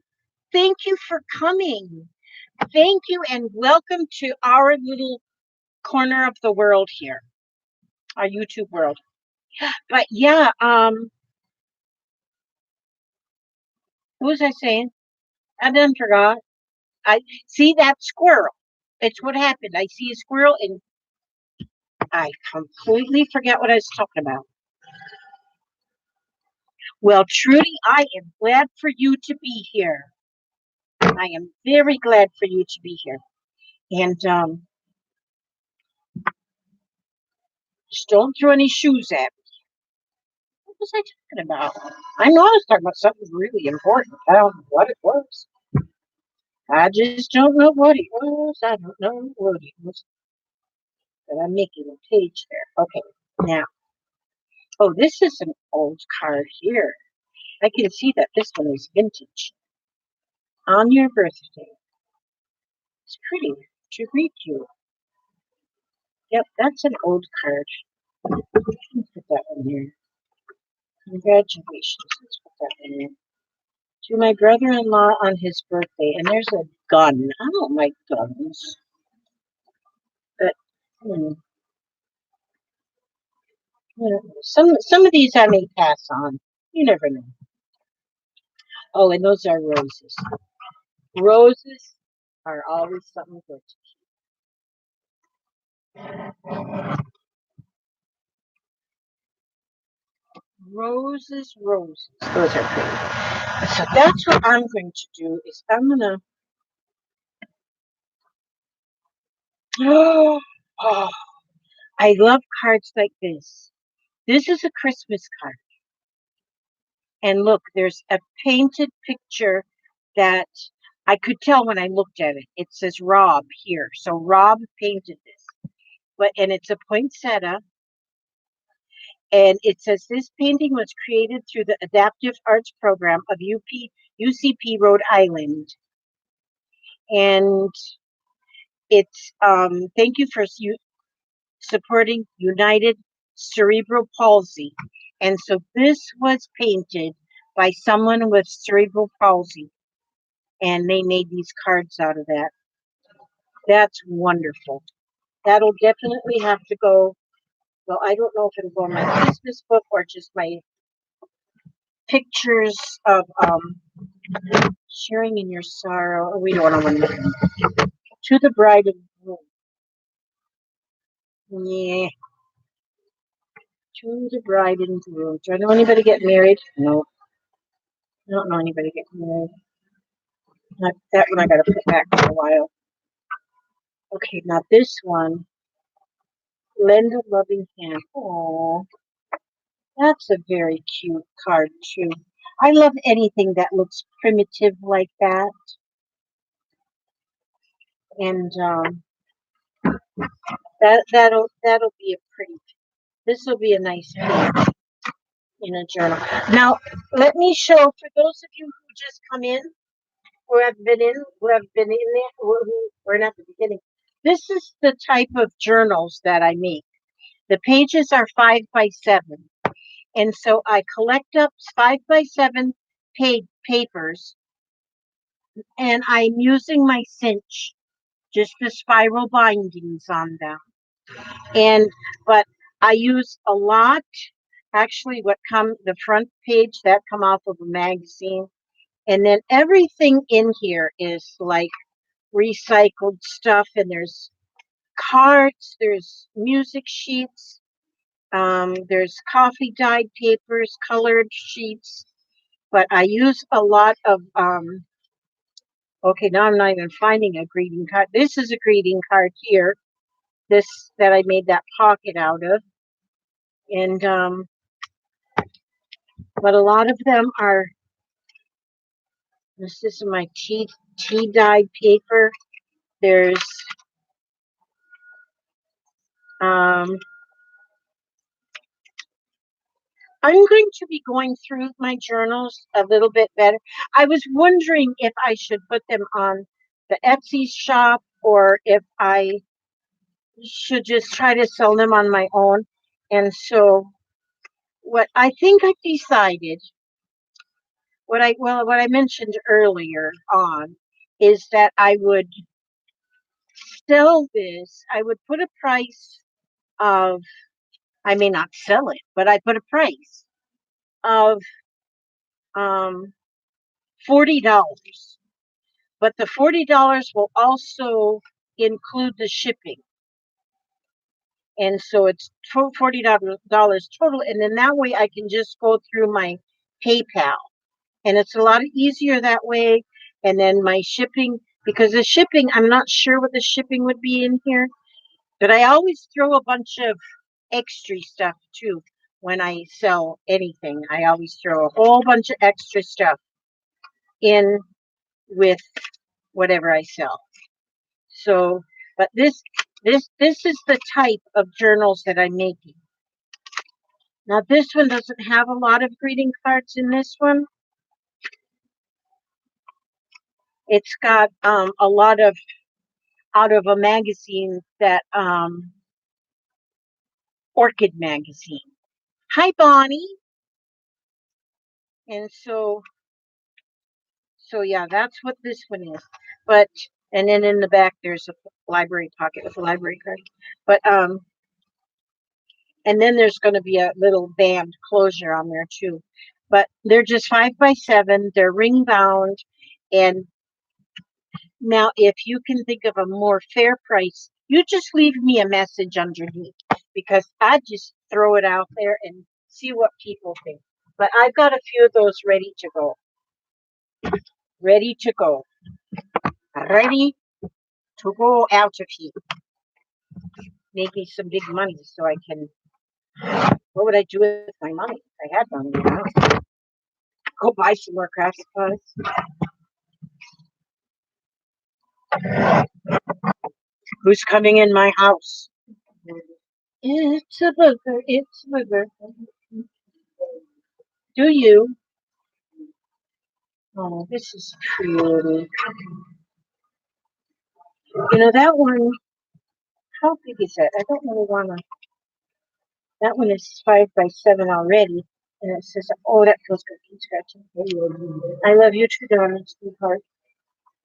thank you for coming. Thank you and welcome to our little corner of the world here, our YouTube world. But yeah, what was I saying? I done forgot. I see that squirrel. It's what happened. I see a squirrel and I completely forget what I was talking about. Well, Trudy, I am glad for you to be here. I am very glad for you to be here. And just don't throw any shoes at me. What was I talking about? I know I was talking about something really important. I don't know what it was. I just don't know what it was. I don't know what it was. But I'm making a page there. Okay, now. Oh, this is an old card here. I can see that this one is vintage. On your birthday. It's pretty to read you. Yep, that's an old card. Let's put that one here. Congratulations. Let's put that one in. To my brother-in-law on his birthday. And there's a gun. I don't like guns. But, hmm, some of these I may pass on. You never know. Oh, and those are roses. Roses are always something good. Roses, roses. Those are pretty. So that's what I'm going to do is I'm gonna oh, I love cards like this. This is a Christmas card. And look, there's a painted picture that I could tell when I looked at it. It says Rob here. So Rob painted this. And it's a poinsettia. And it says this painting was created through the Adaptive Arts Program of UCP Rhode Island. And it's thank you for supporting United Cerebral Palsy. And so this was painted by someone with cerebral palsy. And they made these cards out of that. That's wonderful. That'll definitely have to go. Well, I don't know if it'll go in my Christmas book or just my pictures of sharing in your sorrow. We don't know when. To the bride and groom. Yeah. To the bride and groom. Do I know anybody get married? No. I don't know anybody get married. Not that one I gotta put back for a while. Okay, now this one. Lend a loving hand. Oh, that's a very cute card too. I love anything that looks primitive like that. And that'll be a pretty. This will be a nice page in a journal. Now, let me show for those of you who just come in, who have been in there, who were not at the beginning. This is the type of journals that I make. The pages are 5x7, and so I collect up 5x7 papers, and I'm using my cinch, just the spiral bindings on them. But I use a lot. Actually, the front page that come off of a magazine, and then everything in here is like recycled stuff. And there's cards, there's music sheets, there's coffee dyed papers, colored sheets. But I use a lot of okay, now I'm not even finding a greeting card. This is a greeting card here. This that I made that pocket out of. And but a lot of them are this is my tea dyed paper. There's I'm going to be going through my journals a little bit better. I was wondering if I should put them on the Etsy shop or if I should just try to sell them on my own. And so what I think I decided, what I mentioned earlier on, is that I would sell this. I would put a price of, I may not sell it, but I put a price of $40. But the $40 will also include the shipping. And so it's $40 total. And then that way I can just go through my PayPal. And it's a lot easier that way. And then my shipping, because the shipping, I'm not sure what the shipping would be in here. But I always throw a bunch of extra stuff too. When I sell anything, I always throw a whole bunch of extra stuff in with whatever I sell. So, but this is the type of journals that I'm making. Now this one doesn't have a lot of greeting cards in this one. It's got a lot of out of a magazine that Orchid magazine. Hi Bonnie. And so yeah, that's what this one is. But and then in the back there's a library pocket with a library card. But and then there's going to be a little band closure on there too. But they're just 5x7. They're ring bound. And now, if you can think of a more fair price, you just leave me a message underneath because I just throw it out there and see what people think. But I've got a few of those ready to go. Ready to go. Ready to go out of here. Making some big money so I can. What would I do with my money if I had money? Go buy some more craft supplies. Who's coming in my house? It's a booger. It's a booger. Do you? Oh, this is pretty. You know, that one, how big is that? I don't really want to. That one is 5x7 already. And it says, oh, that feels good. Keep scratching. I love you too, darling sweetheart.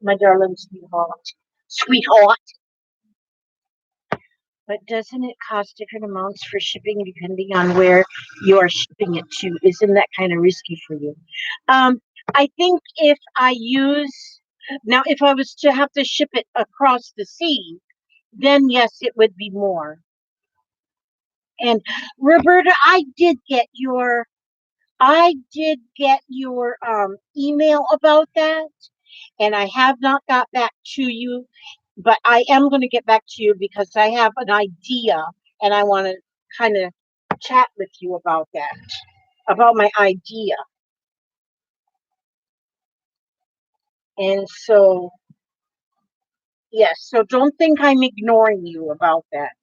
My darling sweetheart. Sweetheart. But doesn't it cost different amounts for shipping depending on where you are shipping it to? Isn't that kind of risky for you? I think if I use, now if I was to have to ship it across the sea, then yes, it would be more. And Roberta, I did get your email about that, and I have not got back to you, but I am going to get back to you because I have an idea, and I want to kind of chat with you about that, about my idea. And so, yes, so don't think I'm ignoring you about that.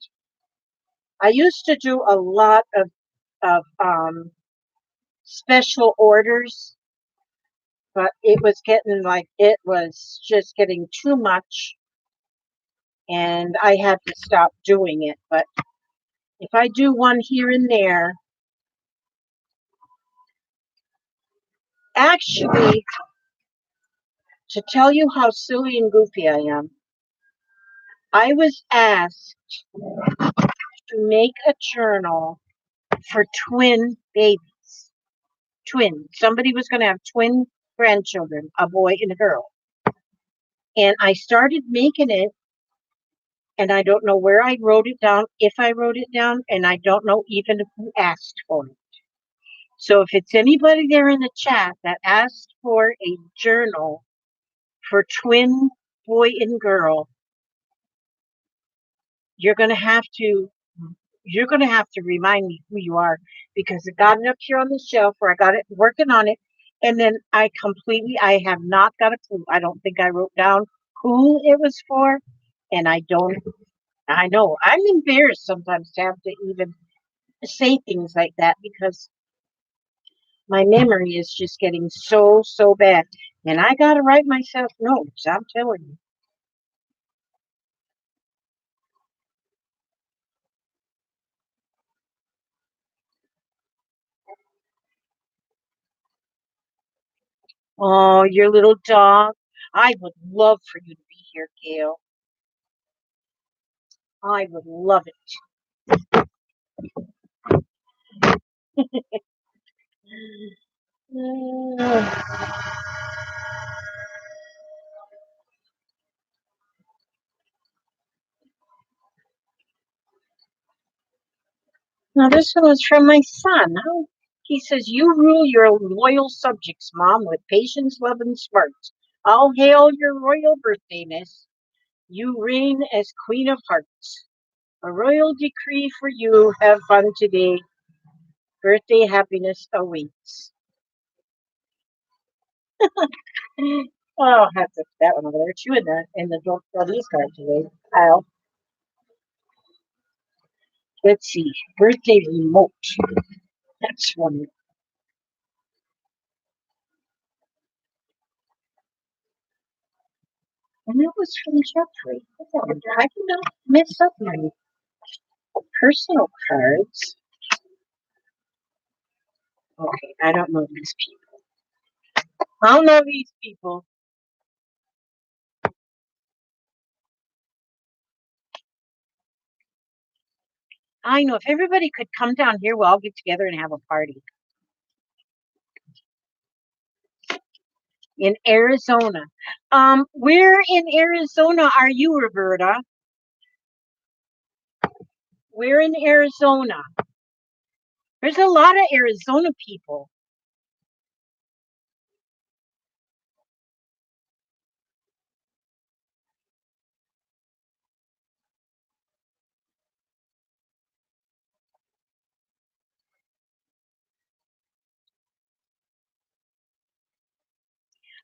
I used to do a lot of special orders, but it was just getting too much, and I had to stop doing it. But if I do one here and there, actually, to tell you how silly and goofy I am, I was asked to make a journal for twin babies. Twin. Somebody was going to have twin grandchildren, a boy and a girl. And I started making it, and I don't know where I wrote it down, if I wrote it down, and I don't know even who asked for it. So if it's anybody there in the chat that asked for a journal for twin boy and girl, you're going to have to remind me who you are, because I got it up here on the shelf where I got it working on it, and then I have not got a clue. I don't think I wrote down who it was for, and I know I'm embarrassed sometimes to have to even say things like that because my memory is just getting so bad, and I gotta write myself notes. I'm telling you. Oh, your little dog. I would love for you to be here, Gail. I would love it. Now, this one was from my son. He says, you rule your loyal subjects, Mom, with patience, love, and smarts. All hail your royal birthday, miss. You reign as Queen of Hearts. A royal decree for you. Have fun today. Birthday happiness awaits. Oh, I'll have to put that one over there too in the don't throw these cards away pile. Let's see. Birthday remote. That's one. And that was from Jeffrey. I did not mess up my personal cards. Okay, I don't know these people. I don't know these people. I know if everybody could come down here, we'll all get together and have a party. In Arizona. Where in Arizona are you, Roberta? Where in Arizona? There's a lot of Arizona people.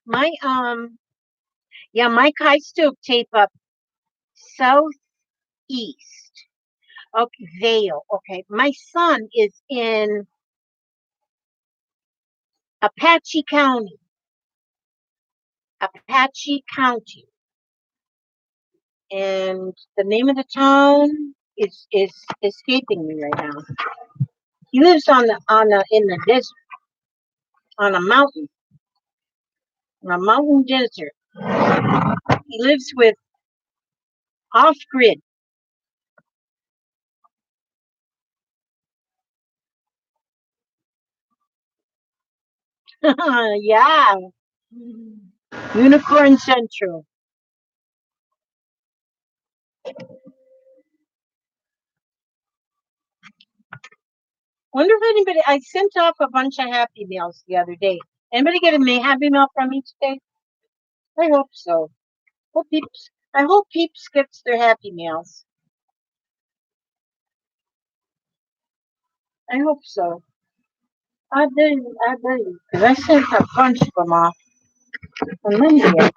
My yeah, I still tape up southeast. Okay, Vale. Okay. My son is in Apache County. Apache County. And the name of the town is escaping me right now. He lives in the desert, on a mountain desert. He lives with off grid. Yeah. Unicorn Central. Wonder if anybody I sent off a bunch of happy mails the other day. Anybody get a happy mail from me today? I hope so. I hope Peeps gets their happy mails. I hope so. I do. Because I sent a bunch of them off on Monday.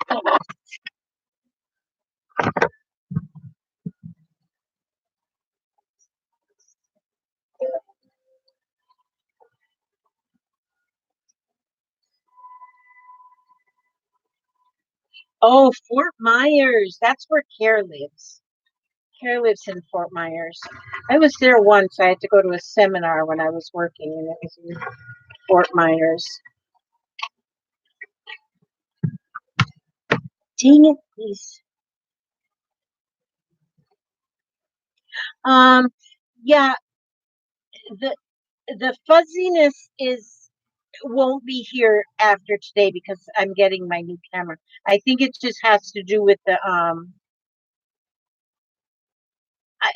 Oh, Fort Myers. That's where Care lives. Care lives in Fort Myers. I was there once. I had to go to a seminar when I was working, and it was in Fort Myers. Dang it, please. Um, yeah, the fuzziness is won't be here after today because I'm getting my new camera. I think it just has to do with the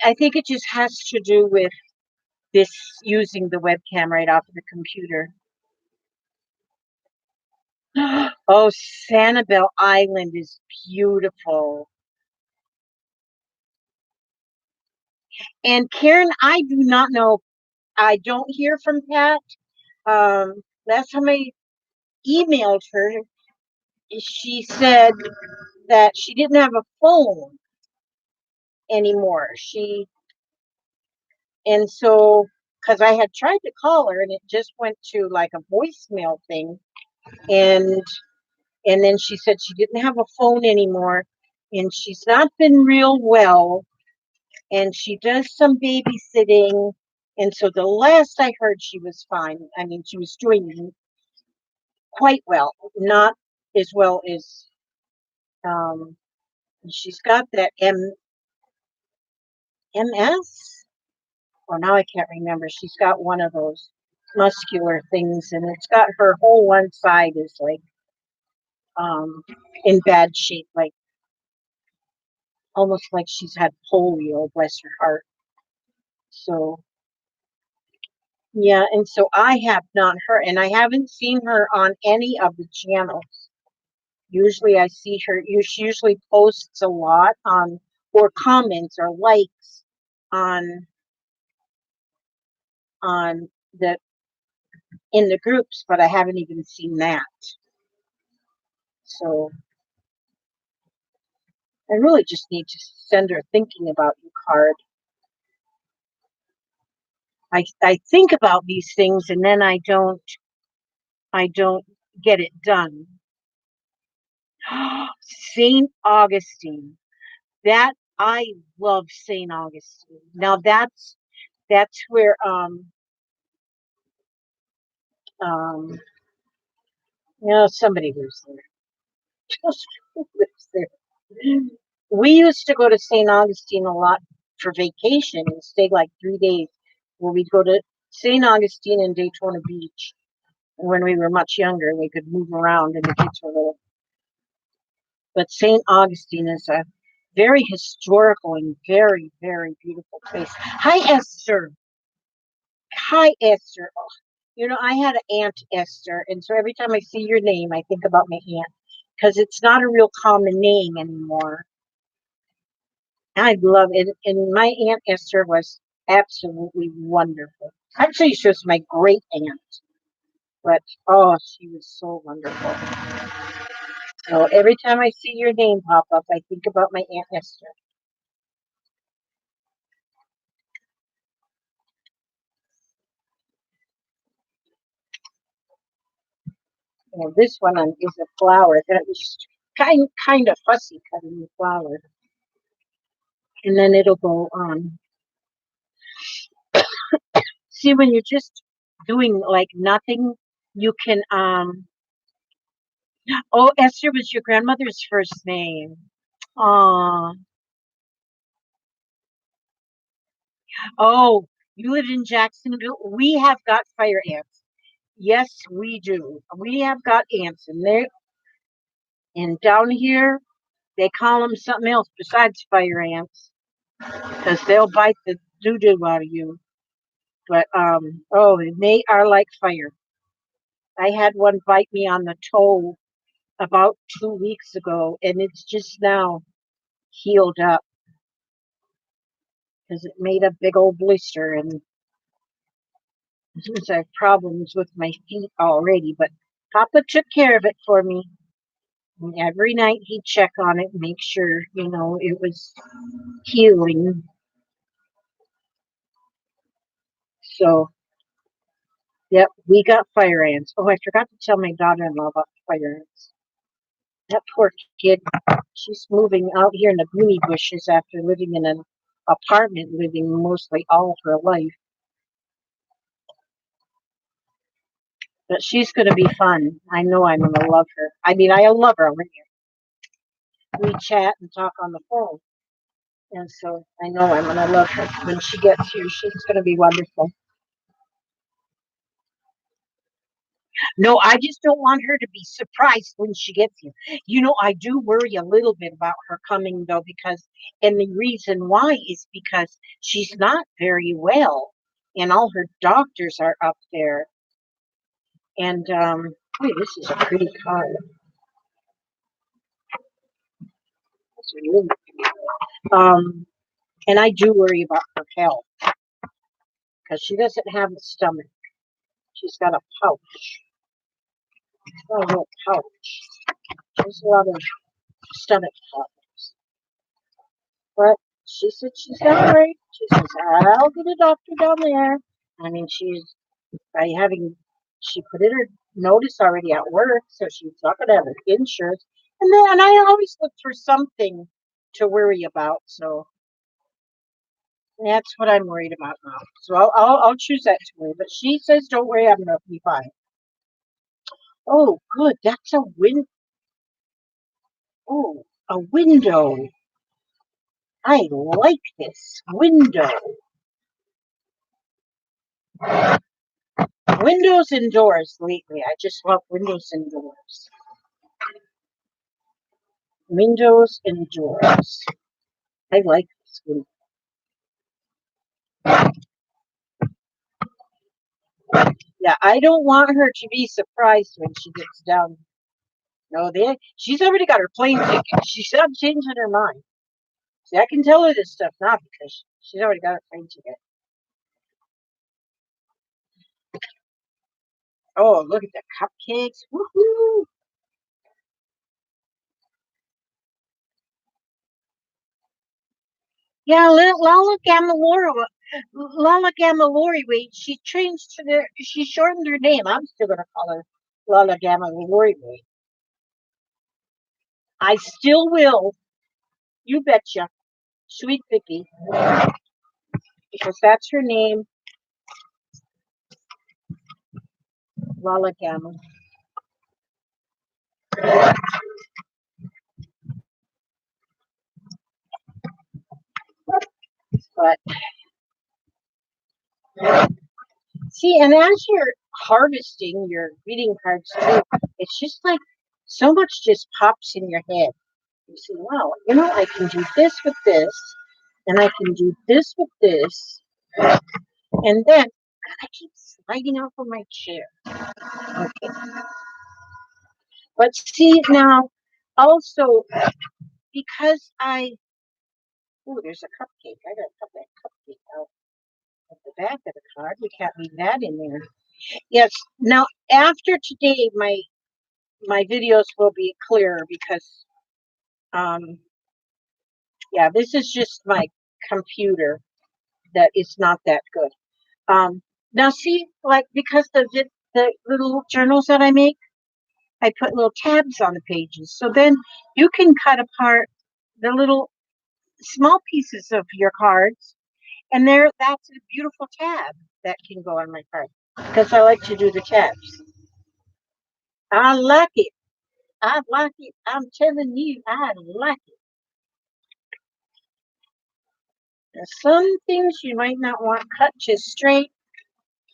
I think it just has to do with this using the webcam right off of the computer. Oh, Sanibel Island is beautiful. And Karen, I do not know. I don't hear from Pat. Last time I emailed her, she said that she didn't have a phone anymore. And so, because I had tried to call her and it just went to like a voicemail thing. And then she said she didn't have a phone anymore and she's not been real well and she does some babysitting. And so the last I heard, she was fine. I mean, she was doing quite well, not as well as um, she's got that MS. Well, now I can't remember. She's got one of those muscular things, and it's got her whole one side is like um, in bad shape, like almost like she's had polio. Bless her heart. So yeah, and so I have not heard, and I haven't seen her on any of the channels. Usually, I see her. She usually posts a lot on or comments or likes on on the in the groups, but I haven't even seen that. So I really just need to send her a thinking about you card. I think about these things and then I don't get it done. St. Augustine. That I love St. Augustine. Now that's where um somebody lives there. Just lives there. We used to go to St. Augustine a lot for vacation and stay like 3 days where we'd go to St. Augustine and Daytona Beach. And when we were much younger, we could move around and the kids were little. But St. Augustine is a very historical and very, very beautiful place. Hi, Esther. Hi, Esther. Oh, I had an aunt, Esther, and so every time I see your name, I think about my aunt because it's not a real common name anymore. I love it. And my Aunt Esther was absolutely wonderful. Actually, she was my great aunt, but oh, she was so wonderful. So every time I see your name pop up, I think about my Aunt Esther. This one is a flower that was kind of fussy cutting the flower, and then it'll go on. See, when you're just doing like nothing, you can Oh, Esther was your grandmother's first name. Aw. Oh, you live in Jacksonville? We have got fire ants. Yes, we do. We have got ants, and down here they call them something else besides fire ants because they'll bite the doo doo out of you. But oh, they are like fire. I had one bite me on the toe about 2 weeks ago, and it's just now healed up because it made a big old blister, and since I have problems with my feet already, but Papa took care of it for me. And every night he'd check on it and make sure, it was healing. So, yep, we got fire ants. Oh, I forgot to tell my daughter-in-law about the fire ants. That poor kid, she's moving out here in the gloomy bushes after living in an apartment living mostly all of her life. But she's going to be fun. I know I'm going to love her. I mean, I love her already. We chat and talk on the phone. And so I know I'm going to love her when she gets here. She's going to be wonderful. No, I just don't want her to be surprised when she gets here. I do worry a little bit about her coming, though, and the reason why is because she's not very well, and all her doctors are up there. And, this is a pretty card. It's really pretty. And I do worry about her health because she doesn't have a stomach. She's got a pouch. She's got a little pouch. There's a lot of stomach problems. But she said she's all right. She says, I'll get a doctor down there. I mean, she put in her notice already at work, so she's not going to have insurance. And I always look for something to worry about. So that's what I'm worried about now. So I'll choose that to worry. But she says, don't worry, I'm going to be fine. Oh, good. That's a Oh, a window. I like this window. Windows and doors lately. I just love windows and doors. Windows and doors. I like this window. Yeah, I don't want her to be surprised when she gets down. No, she's already got her plane ticket. She's not changing her mind. See, I can tell her this stuff now because she's already got her plane ticket. Oh, look at the cupcakes. Woohoo! Yeah, Lala Gamalora. Lala Gamalori. Wait, she changed to the. She shortened her name. I'm still gonna call her Lala Gamalori. Wait, I still will. You betcha, Sweet Vicky, because that's her name, Lala Gamal. But see, and as you're harvesting your greeting cards too, it's just like so much just pops in your head. You say, wow, I can do this with this, and I can do this with this, and then God, I keep sliding off of my chair. Okay, but see now, also because there's a cupcake. I gotta cut that cupcake out at the back of the card. We can't leave that in there. Yes. Now after today, my videos will be clearer because um yeah, this is just my computer that is not that good. Now see, like because the little journals that I make, I put little tabs on the pages. So then you can cut apart the little small pieces of your cards, and that's a beautiful tab that can go on my card because I like to do the tabs. I like it. I like it. I'm telling you, I like it. Now, some things you might not want cut just straight,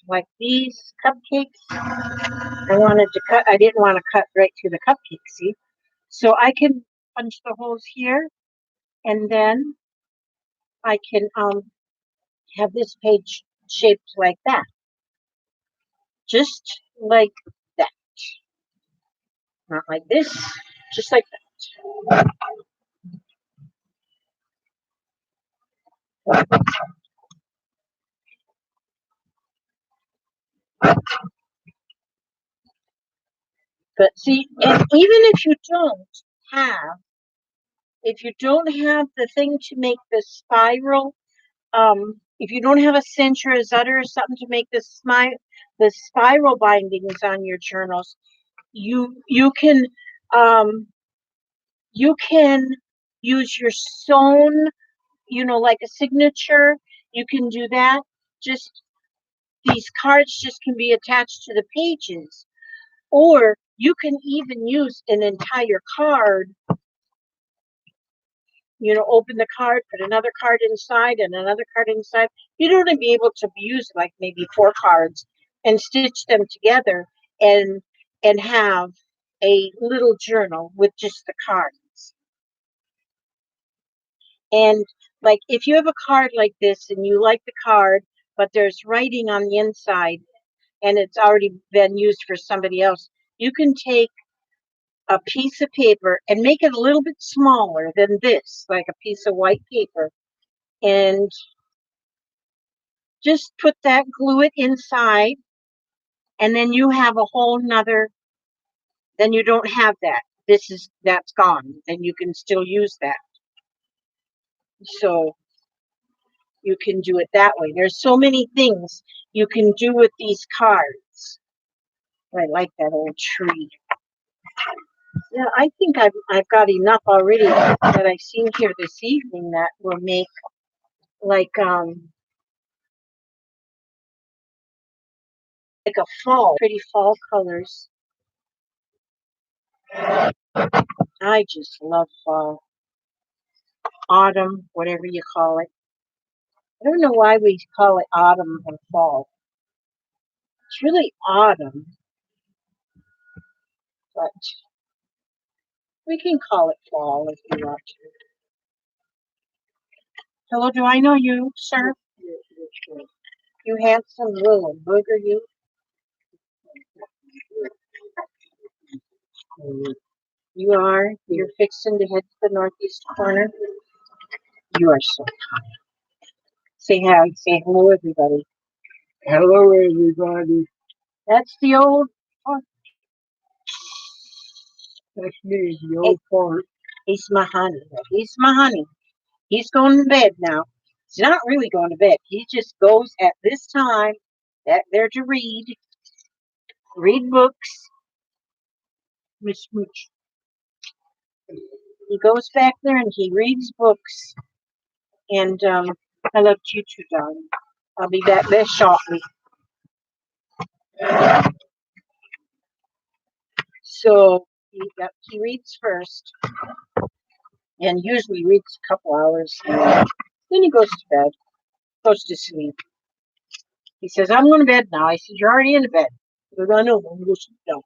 like these cupcakes. I didn't want to cut right through the cupcake, see? So I can punch the holes here, and then I can have this page shaped like that. Just like that. Not like this, just like that. But see, and even have, if you don't have the thing to make the spiral, if you don't have a cinch or a zutter or something to make the spiral bindings on your journals, you can um, you can use your sewn, like a signature. You can do that. Just these cards just can be attached to the pages, or you can even use an entire card. Open the card, put another card inside and another card inside. You'd only be able to use like maybe 4 cards and stitch them together and have a little journal with just the cards. And like if you have a card like this and you like the card, but there's writing on the inside and it's already been used for somebody else, you can take a piece of paper and make it a little bit smaller than this, like a piece of white paper, and just glue it inside, and then you have a whole nother, then you don't have that. That's gone. Then you can still use that. So you can do it that way. There's so many things you can do with these cards. I like that old tree. Yeah, I think I've got enough already that I've seen here this evening that will make like a pretty fall colors. I just love fall, autumn, whatever you call it. I don't know why we call it autumn or fall. It's really autumn, but we can call it fall if you want to. Hello, do I know you, sir? You handsome little booger, you. You are. You're fixing to head to the northeast corner. You are so kind. Say hi. Say hello, everybody. Hello, everybody. That's the old. Oh, that's me, the old part. He's my honey. He's my honey. He's going to bed now. He's not really going to bed. He just goes at this time that they're to read books. Miss Smooch. He goes back there and he reads books. And I love you too, darling. I'll be back there shortly. So he reads first, and usually reads a couple hours. And then he goes to bed, goes to sleep. He says, "I'm going to bed now." I said, "You're already in bed." He goes, "I know, but I'm going to sleep down."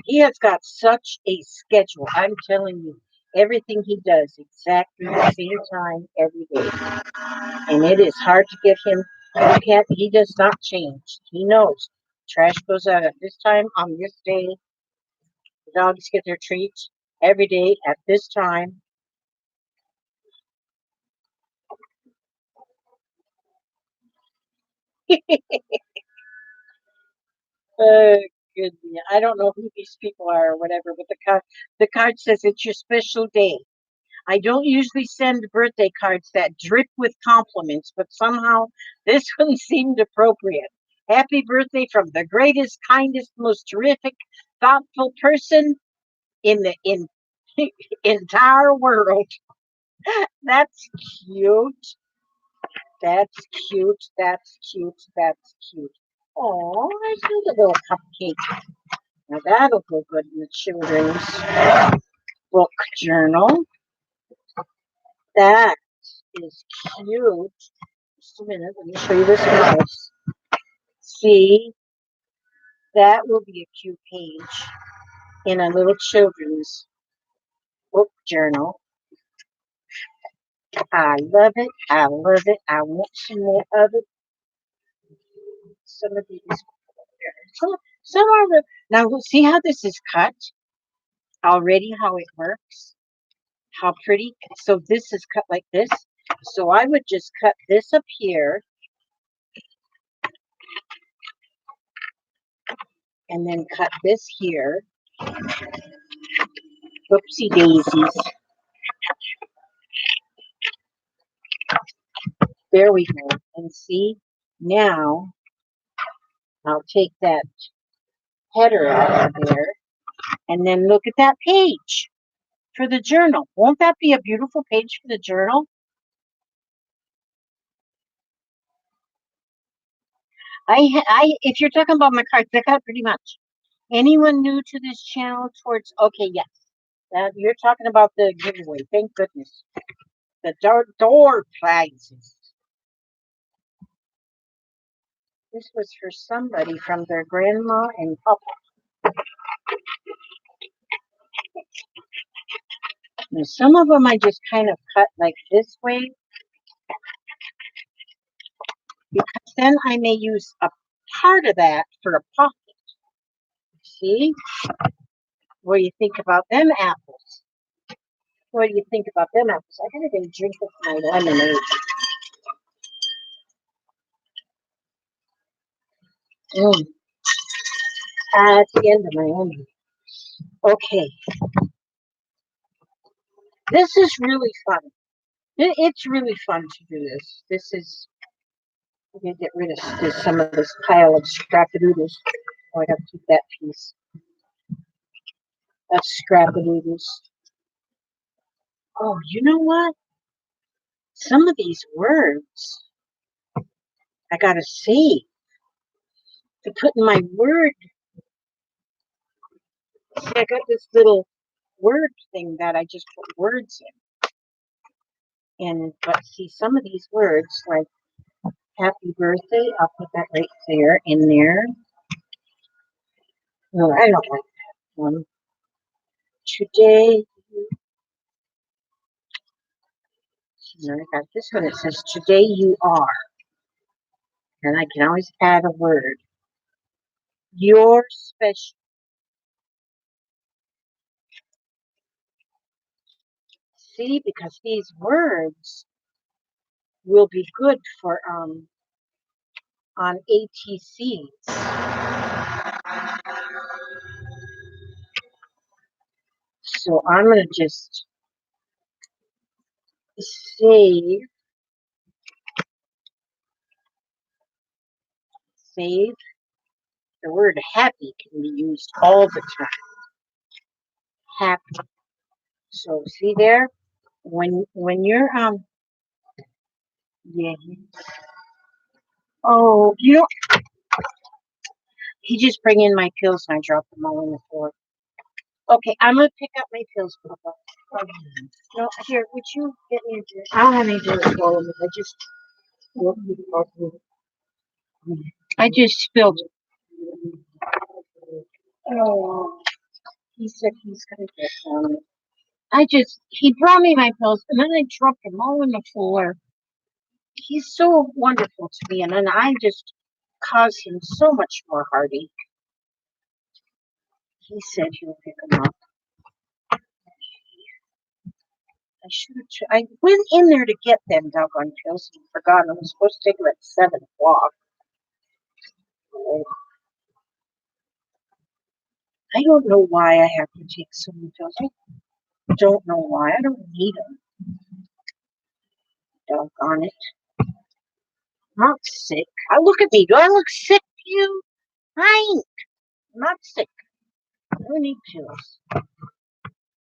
He has got such a schedule. I'm telling you, everything he does exactly the same time every day. And it is hard to get him. He does not change. He knows. Trash goes out at this time on this day. The dogs get their treats every day at this time. Goodness. I don't know who these people are or whatever, but the card says it's your special day. I don't usually send birthday cards that drip with compliments, but somehow this one seemed appropriate. Happy birthday from the greatest, kindest, most terrific, thoughtful person in the entire world. That's cute. That's cute. That's cute. That's cute. Oh, there's a little cupcake. Now that'll go good in the children's book journal. That is cute. Just a minute, let me show you this mouse. See, that will be a cute page in a little children's book journal. I love it. I love it. I want some more of it. Some of these. Some are the. Now, see how this is cut already, how it works? How pretty. So this is cut like this. So I would just cut this up here and then cut this here. Oopsie daisies. There we go. And see, now I'll take that header out of there and then look at that page for the journal. Won't that be a beautiful page for the journal? If you're talking about my cards, I got pretty much. Anyone new to this channel towards, okay, yes. You're talking about the giveaway. Thank goodness. The door prizes. This was for somebody from their grandma and papa. Now, some of them I just kind of cut like this way, because then I may use a part of that for a pocket. See? What do you think about them apples? What do you think about them apples? I gotta get a drink of my lemonade. That's the end of my lemonade. Okay. This is really fun. It's really fun to do this. This is, I'm going to get rid of some of this pile of scrapadoodles. Oh, I got to keep that piece. That's scrapadoodles. Oh, you know what? Some of these words I got to save to put in my word. See, I got this little word thing that I just put words in. But see, some of these words, like happy birthday, I'll put that right there in there. No, I don't like that one. Today, I got this one. It says, today you are. And I can always add a word. You're special. See, because these words will be good for on ATCs. So I'm going to just save. The word happy can be used all the time. Happy. So see there? When you're, yeah. Oh, he just bring in my pills and I dropped them all on the floor. Okay, I'm going to pick up my pills, Papa. No, here, would you get me a drink? I don't have any drinks for them. I just spilled. Oh, he said he's going to get some. He brought me my pills and then I dropped them all on the floor. He's so wonderful to me, and then I just caused him so much more heartache. He said he'll pick them up. I should have. I went in there to get them doggone pills and forgot. I was supposed to take them at 7 o'clock. Oh, I don't know why I have to take so many pills. I don't know why. I don't need them. Doggone it. I'm not sick. Look at me. Do I look sick to you? I ain't. I'm not sick. I don't need pills.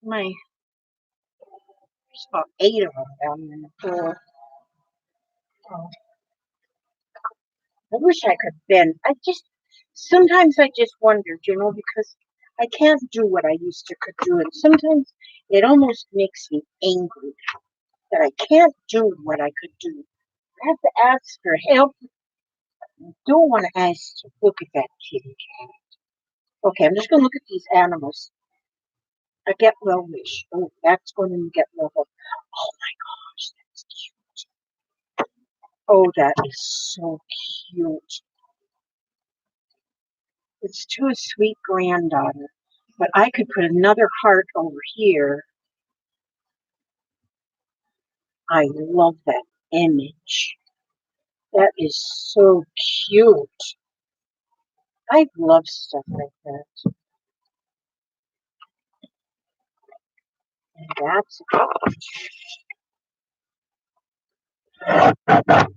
There's about 8 of them down in the floor. Oh, I wish I could bend. Sometimes I just wondered, because I can't do what I used to could do. And sometimes it almost makes me angry that I can't do what I could do. I have to ask for help. I don't want to ask to look at that kitty cat. Okay, I'm just going to look at these animals. I get well wish. Oh, that's going to get well. Oh my gosh, that's cute. Oh, that is so cute. It's to a sweet granddaughter. But I could put another heart over here. I love that image. That is so cute. I love stuff like that. And that's it.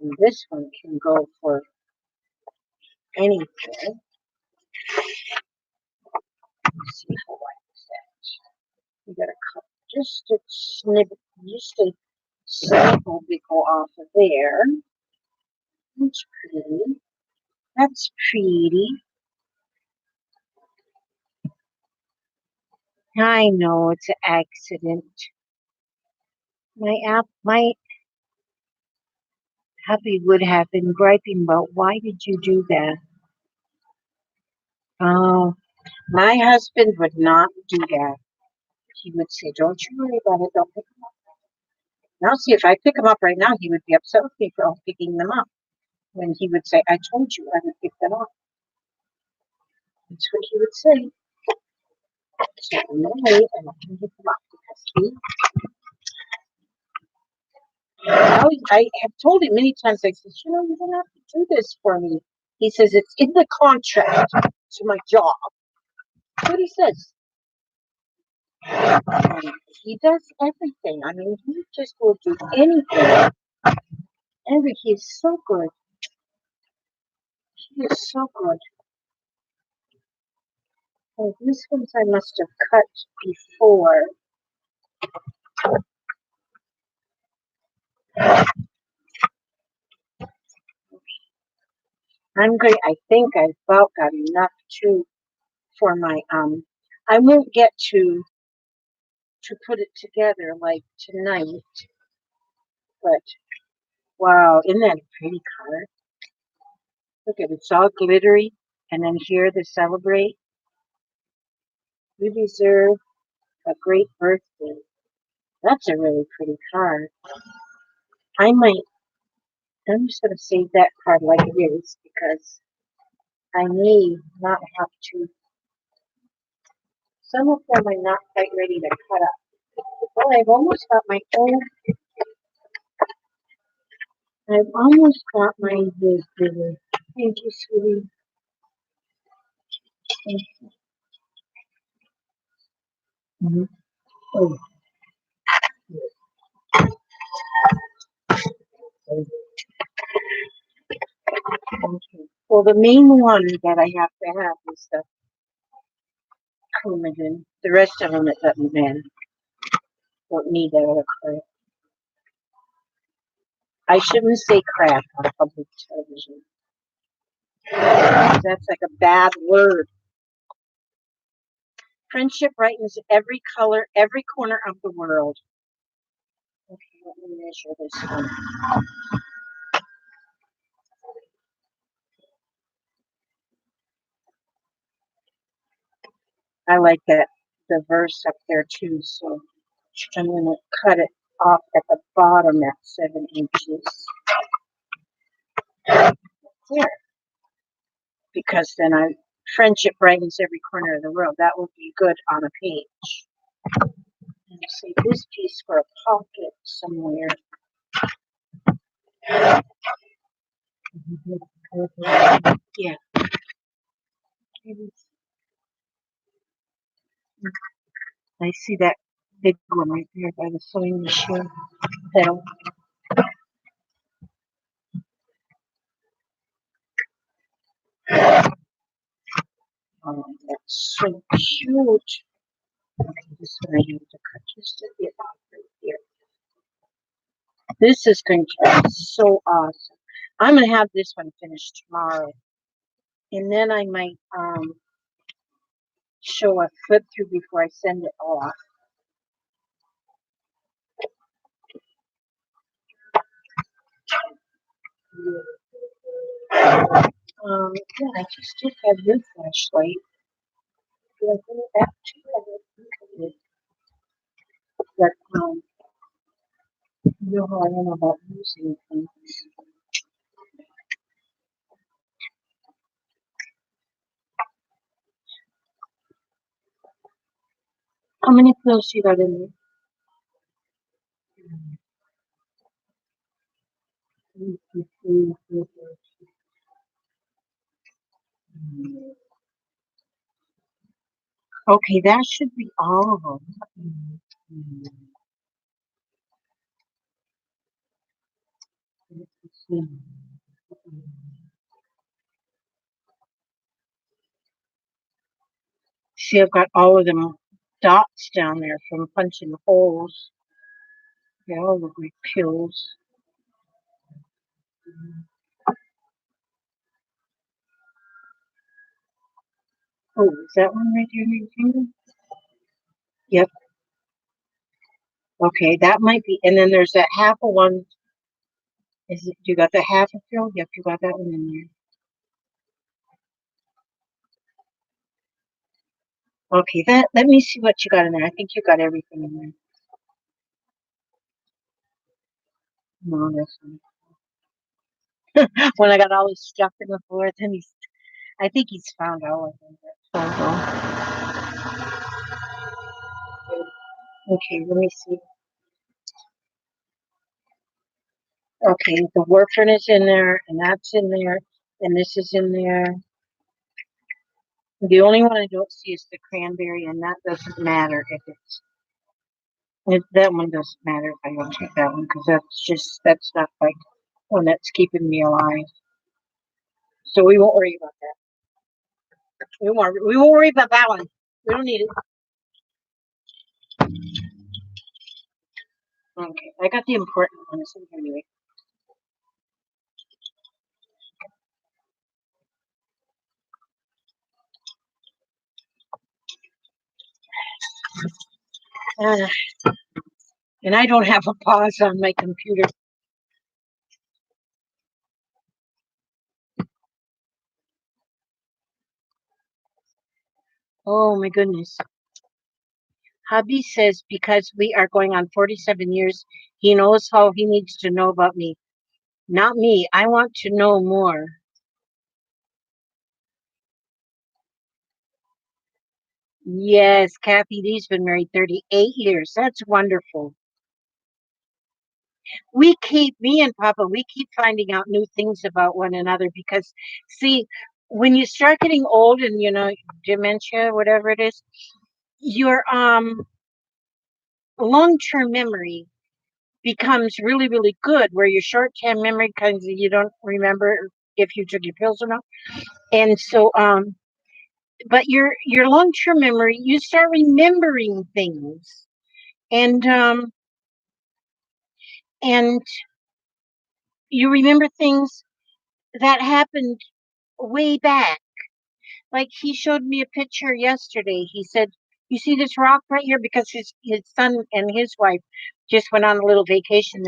And this one can go for anything. Let's see how I do that. You gotta cut just a snippet, just a sample to go off of there. That's pretty. That's pretty. I know it's an accident. My hubby would have been griping about why did you do that? Oh, my husband would not do that. He would say, "Don't you worry about it. Don't pick them up." Now, see, if I pick them up right now, he would be upset with me for picking them up. When he would say, "I told you I would pick them up." That's what he would say. So I'm gonna wait and I can pick them up because I have told him many times. I said, "You don't have to do this for me." He says, "It's in the contract to my job." That's what he says. And he does everything. I mean, he just will do anything. He's so good. He is so good. Oh, these ones I must have cut before. I think I about got enough for my I won't get to put it together like tonight, but wow, isn't that a pretty card? Look at it, it's all glittery, and then here to celebrate. You deserve a great birthday. That's a really pretty card. I'm just gonna save that card like it is because I may not have to. Some of them I'm not quite ready to cut up. Well, I've almost got my own I've almost got mine this dinner. Thank you, sweetie. Thank you. Oh, okay. Well, the main one that I have to have is the Coumadin. The rest of them it doesn't matter. Don't need that other crap. I shouldn't say crap on public television. That's like a bad word. Friendship brightens every color, every corner of the world. Okay, let me measure this one. I like that the verse up there too, so I'm going to cut it off at the bottom at 7 inches. There, because then friendship brightens every corner of the world. That would be good on a page. And save this piece for a pocket somewhere. Yeah. I see that big one right there by the sewing machine pedal. Oh, that's so cute. Okay, this one I have to cut just a bit off right here. This is going to be so awesome. I'm going to have this one finished tomorrow. And then I might show a flip through before I send it off. Yeah, I just did have your flashlight. Do I bring it back to you? I don't think I did. But, you know how I am about using things. How many pills you got in there? Okay, that should be all of them. See, I've got all of them dots down there from punching holes. They all look like pills. Oh, is that one right there in your finger? Yep. Okay, that might be. And then there's that half a one. Is it? You got the half a pill? Yep, you got that one in there. Okay, that. Let me see what you got in there. I think you got everything in there. No, that's not. When I got all this stuff in the floor, then I think he's found all of them. Okay, let me see. Okay, the warfarin is in there, and that's in there, and this is in there. The only one I don't see is the cranberry, and that doesn't matter if that one doesn't matter if I don't take that one, because that's not like one that's keeping me alive. So we won't worry about that. We won't worry about that one. We don't need it. Okay, I got the important ones anyway. Uh, and I don't have a pause on my computer. Oh my goodness. Hubby says because we are going on 47 years, he knows how he needs to know about me. Not me. I want to know more. Yes, Kathy Lee's been married 38 years. That's wonderful. me and Papa, we keep finding out new things about one another because, see, when you start getting old and, dementia, whatever it is, your long-term memory becomes really, really good, where your short-term memory kind of you don't remember if you took your pills or not. And so, but your long-term memory, you start remembering things, and and you remember things that happened way back. Like he showed me a picture yesterday. He said, "You see this rock right here?" Because his son and his wife just went on a little vacation.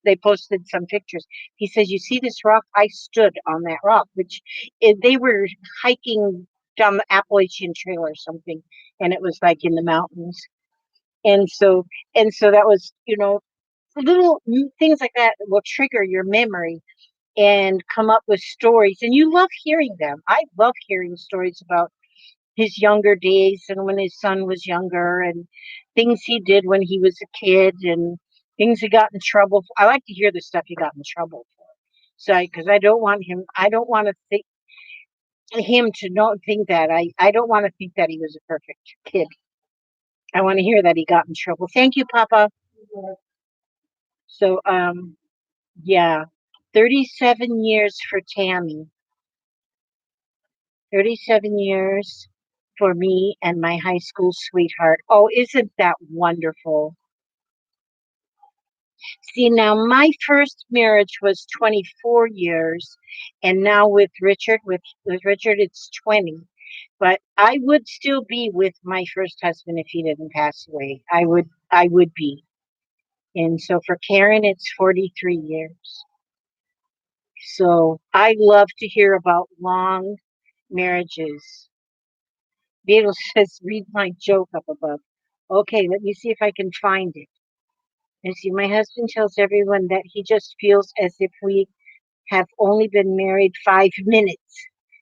They posted some pictures. He says, "You see this rock? I stood on that rock," which they were hiking down the Appalachian Trail or something, and it was like in the mountains. And so that was, little things like that will trigger your memory and come up with stories. And you love hearing them. I love hearing stories about his younger days and when his son was younger and things he did when he was a kid and things he got in trouble for. I like to hear the stuff he got in trouble for. So, because I don't want to think him to not think that. I don't want to think that he was a perfect kid. I want to hear that he got in trouble. Thank you, Papa. So, yeah, 37 years for Tammy. 37 years for me and my high school sweetheart. Oh, isn't that wonderful? See, now my first marriage was 24 years, and now with Richard it's 20. But I would still be with my first husband if he didn't pass away. I would be. And so for Karen it's 43 years. So I love to hear about long marriages. Beetle says, read my joke up above. Okay, let me see if I can find it. And see, my husband tells everyone that he just feels as if we have only been married 5 minutes.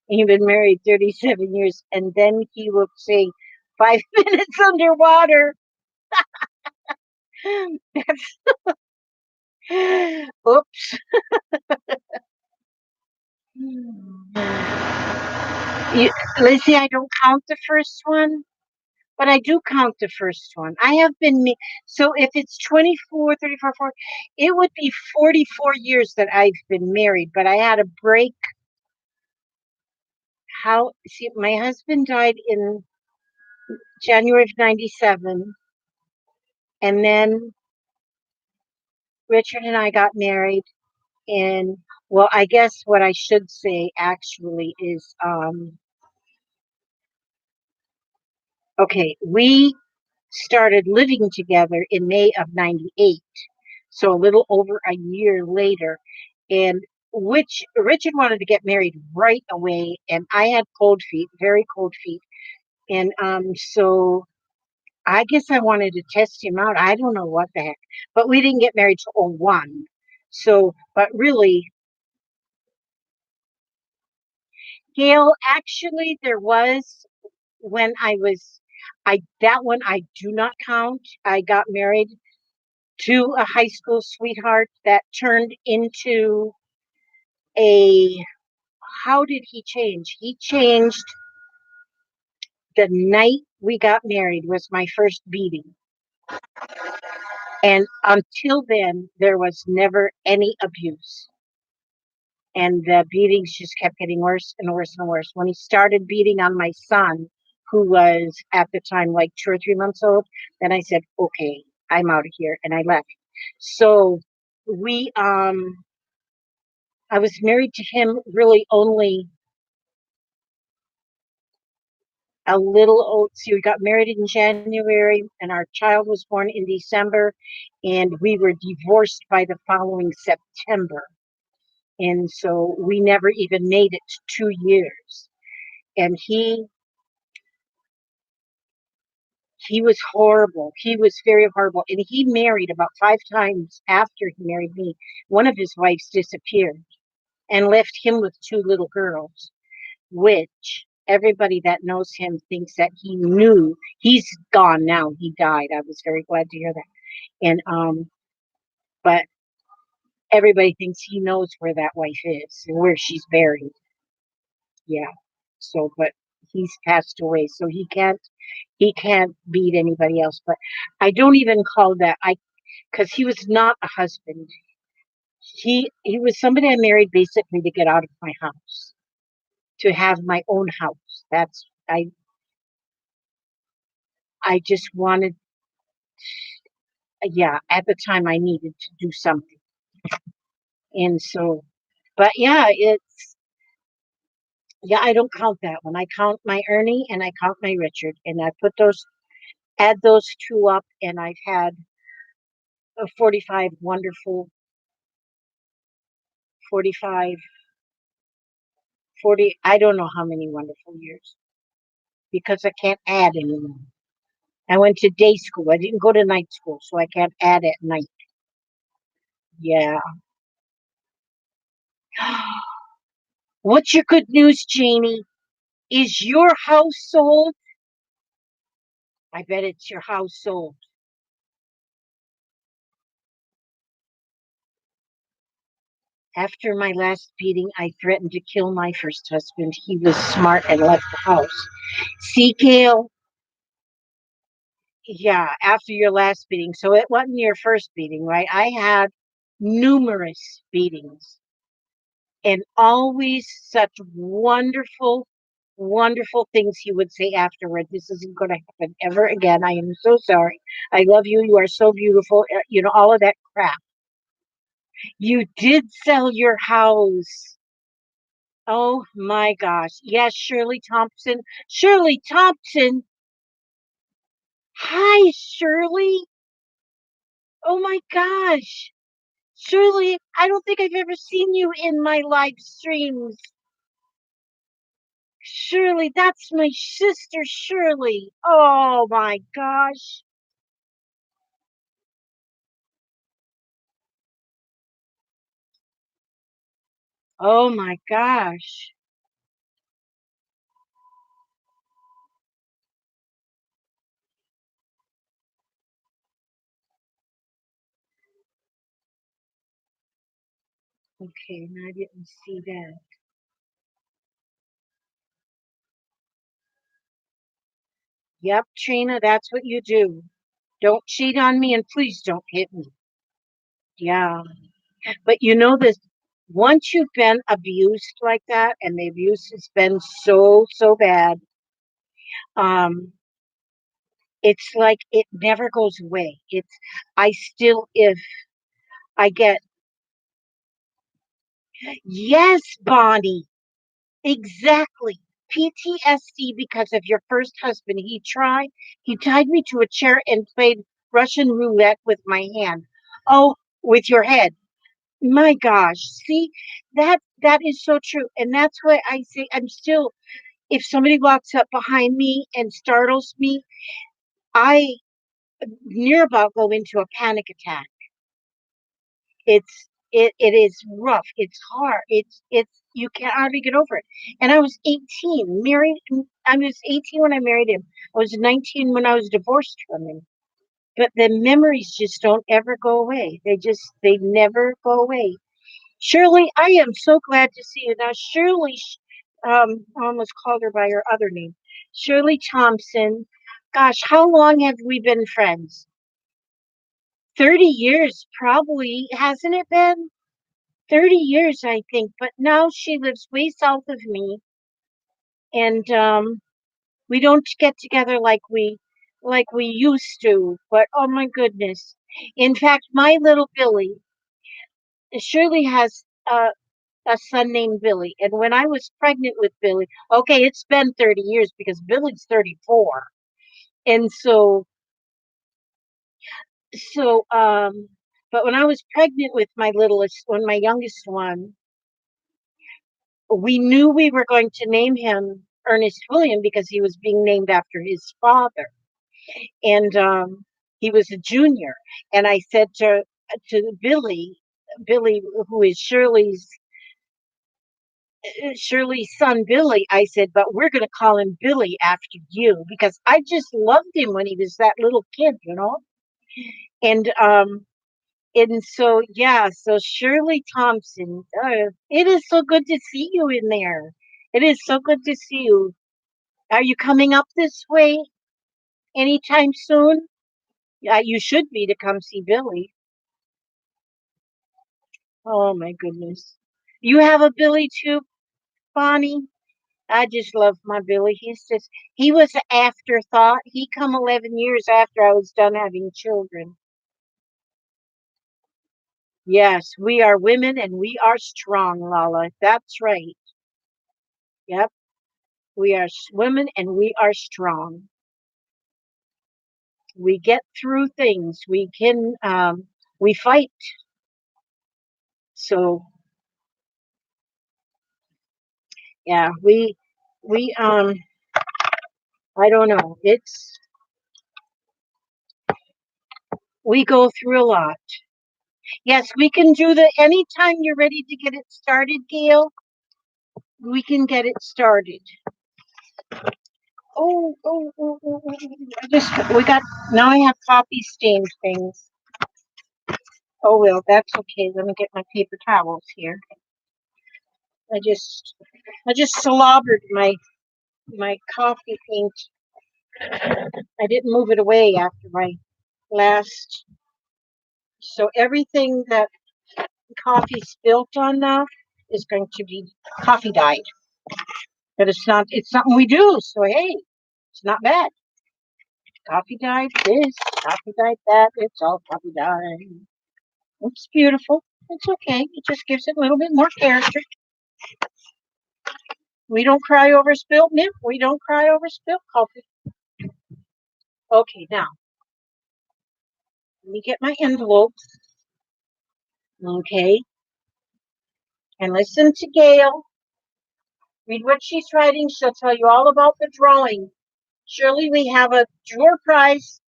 And you've been married 37 years. And then he will say, 5 minutes underwater. That's, oops. You, Lizzie, I don't count the first one. But I do count the first one. I have been, so if it's 24, 34, 40, it would be 44 years that I've been married, but I had a break. See, my husband died in January of 97, and then Richard and I got married in, well, I guess what I should say actually is, okay, we started living together in May of 98. So a little over a year later. And which Richard wanted to get married right away. And I had cold feet, very cold feet. And so I guess I wanted to test him out. I don't know what the heck. But we didn't get married till '01. So, but really, Gail, actually, there was when that one I do not count. I got married to a high school sweetheart that turned into a, how did he change? He changed the night we got married was my first beating. And until then, there was never any abuse. And the beatings just kept getting worse and worse and worse. When he started beating on my son, who was at the time like 2 or 3 months old, then I said, okay, I'm out of here. And I left. So we, I was married to him really only a little old. See, we got married in January, and our child was born in December, and we were divorced by the following September. And so we never even made it 2 years. And he was horrible. He was very horrible. And he married about 5 times after he married me. One of his wives disappeared and left him with 2 little girls, which everybody that knows him thinks that he knew. He's gone now. He died. I was very glad to hear that. And but Everybody thinks he knows where that wife is and where she's buried. Yeah. So, but he's passed away, so he can't beat anybody else. But I don't even call that I because he was not a husband. He was somebody I married basically to get out of my house, to have my own house. That's I just wanted, yeah, at the time I needed to do something. And so, but yeah, yeah, I don't count that one. I count my Ernie and I count my Richard, and I add those two up, and I've had a 45 wonderful, 45, 40, I don't know how many wonderful years because I can't add anymore. I went to day school. I didn't go to night school, so I can't add at night. Yeah. What's your good news, Janie? Is your house sold? I bet it's your house sold. After my last beating, I threatened to kill my first husband. He was smart and left the house. See, Gail? Yeah, after your last beating. So it wasn't your first beating, right? I had numerous beatings and always such wonderful, wonderful things he would say afterward. This isn't going to happen ever again. I am so sorry. I love you. You are so beautiful. All of that crap. You did sell your house. Oh my gosh. Yes, Shirley Thompson. Shirley Thompson. Hi, Shirley. Oh my gosh. Shirley, I don't think I've ever seen you in my live streams. Shirley, that's my sister, Shirley. Oh my gosh. Oh my gosh. Okay, and I didn't see that. Yep, Trina, that's what you do. Don't cheat on me and please don't hit me. Yeah. But you know this, once you've been abused like that and the abuse has been so, so bad, um, it's like it never goes away. I still, if I get, yes, Bonnie, exactly. PTSD because of your first husband. He tied me to a chair and played Russian roulette with my hand. Oh, with your head. My gosh. See, that is so true. And that's why I say I'm still, if somebody walks up behind me and startles me, I near about go into a panic attack. It is rough. It's hard. It's you can't hardly get over it. And I was 18, married. I was 18 when I married him. I was 19 when I was divorced from him. But the memories just don't ever go away. They never go away. Shirley, I am so glad to see you now. Shirley, I almost called her by her other name, Shirley Thompson. Gosh, how long have we been friends? 30 years, probably, hasn't it been? 30 years, I think. But now she lives way south of me, and we don't get together like we used to. But oh my goodness! In fact, my little Billy, Shirley has a son named Billy. And when I was pregnant with Billy, okay, it's been 30 years because Billy's 34. And so, but when I was pregnant with my youngest one, we knew we were going to name him Ernest William because he was being named after his father. And he was a junior. And I said to Billy, who is Shirley's son Billy, I said, but we're going to call him Billy after you because I just loved him when he was that little kid. And And so, yeah, so Shirley Thompson, it is so good to see you in there. It is so good to see you. Are you coming up this way anytime soon? Yeah, you should be to come see Billy. Oh my goodness. You have a Billy too, Bonnie? I just love my Billy. He was an afterthought. He come 11 years after I was done having children. Yes, we are women and we are strong, Lala. That's right. Yep. We are women and we are strong. We get through things. We fight. So, yeah, we, I don't know. We go through a lot. Yes, we can do the anytime you're ready to get it started, Gail, we can get it started. We got, now I have coffee stained things. Oh, well, that's okay. Let me get my paper towels here. I just, I just slobbered my coffee paint. I didn't move it away after my last, so everything that coffee spilt on now is going to be coffee dyed. But it's something we do, so hey, it's not bad. Coffee dyed this, coffee dyed that, it's all coffee dyed. It's beautiful. It's okay. It just gives it a little bit more character. We don't cry over spilt milk. We don't cry over spilt coffee. Okay, now let me get my envelopes. Okay, and listen to Gail. Read what she's writing. She'll tell you all about the drawing. Surely we have a door prize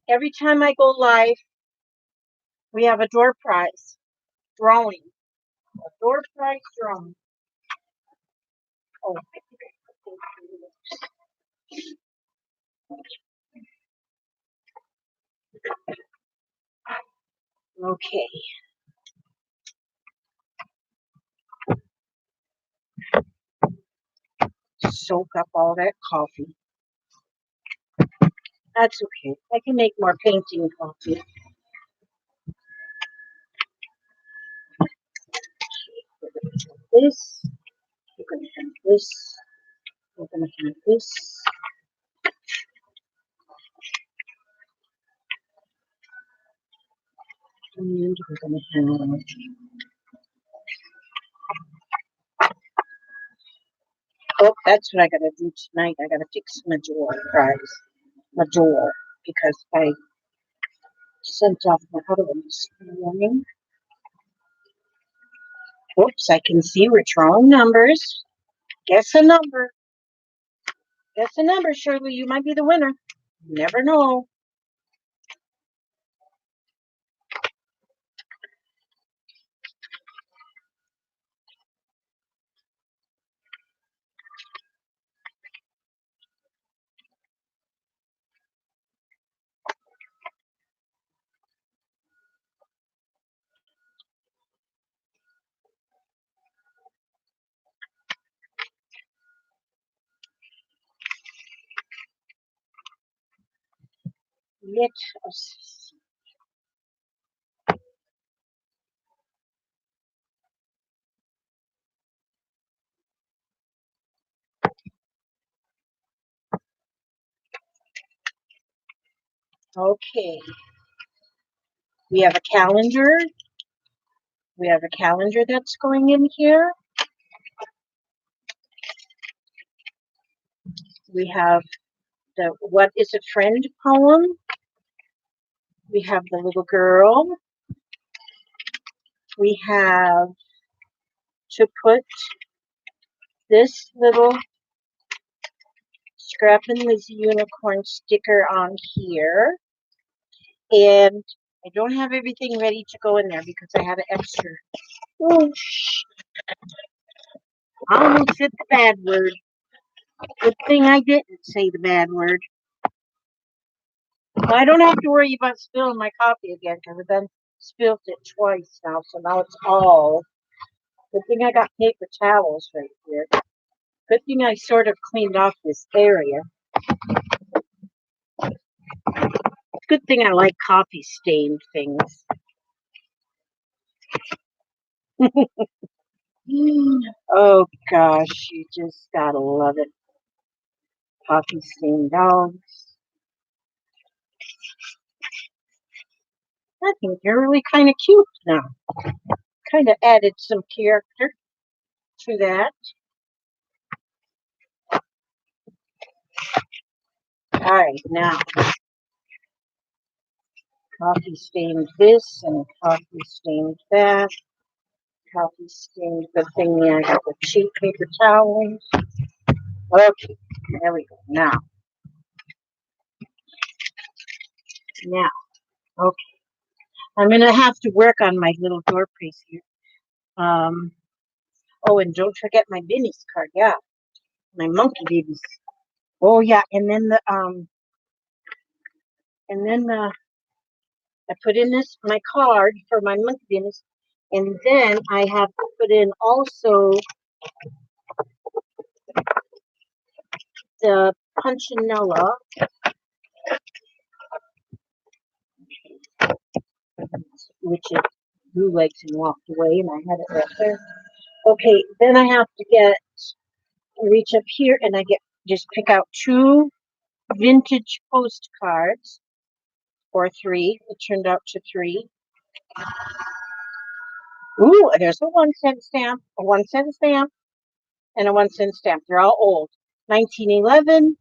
every time I go live. We have a door prize drawing. A door prize drawing. Oh, okay. Soak up all that coffee. That's okay. I can make more painting coffee. This. We're going to have this. We're going to have this. And we're going to have. Oh, that's what I got to do tonight. I got to fix my door prize. My door. Because I sent off my other one this morning. Oops, I can see we're drawing numbers. Guess a number. Guess a number, Shirley. You might be the winner. You never know. Let us see. Okay. We have a calendar. We have a calendar that's going in here. We have the What is a Friend poem. We have the little girl. We have to put this little Scrappin' Lizzie unicorn sticker on here. And I don't have everything ready to go in there because I had an extra. Oh, I almost said the bad word. Good thing I didn't say the bad word. Well, I don't have to worry about spilling my coffee again because I've been spilt it twice now, so now it's all. Good thing I got paper towels right here. Good thing I sort of cleaned off this area. Good thing I like coffee stained things. Oh gosh, you just gotta love it. Coffee stained dogs. I think you're really kind of cute now. Kind of added some character to that. Alright, now coffee stained this and coffee stained that. Coffee stained the thingy. I got the cheap paper towels. Okay, there we go. Now, okay. I'm gonna have to work on my little door prize here. Oh, and don't forget my Benny's card. Yeah, my monkey babies. Oh yeah, and then I put in this my card for my monkey babies, and then I have to put in also the punchinella, which is blue legs and walked away, and I had it right there. Okay, then I have to reach up here, and I just pick out 2 vintage postcards, or 3. It turned out to 3. Ooh, there's a 1-cent stamp, a 1-cent stamp, and a 1-cent stamp. They're all old. 1911,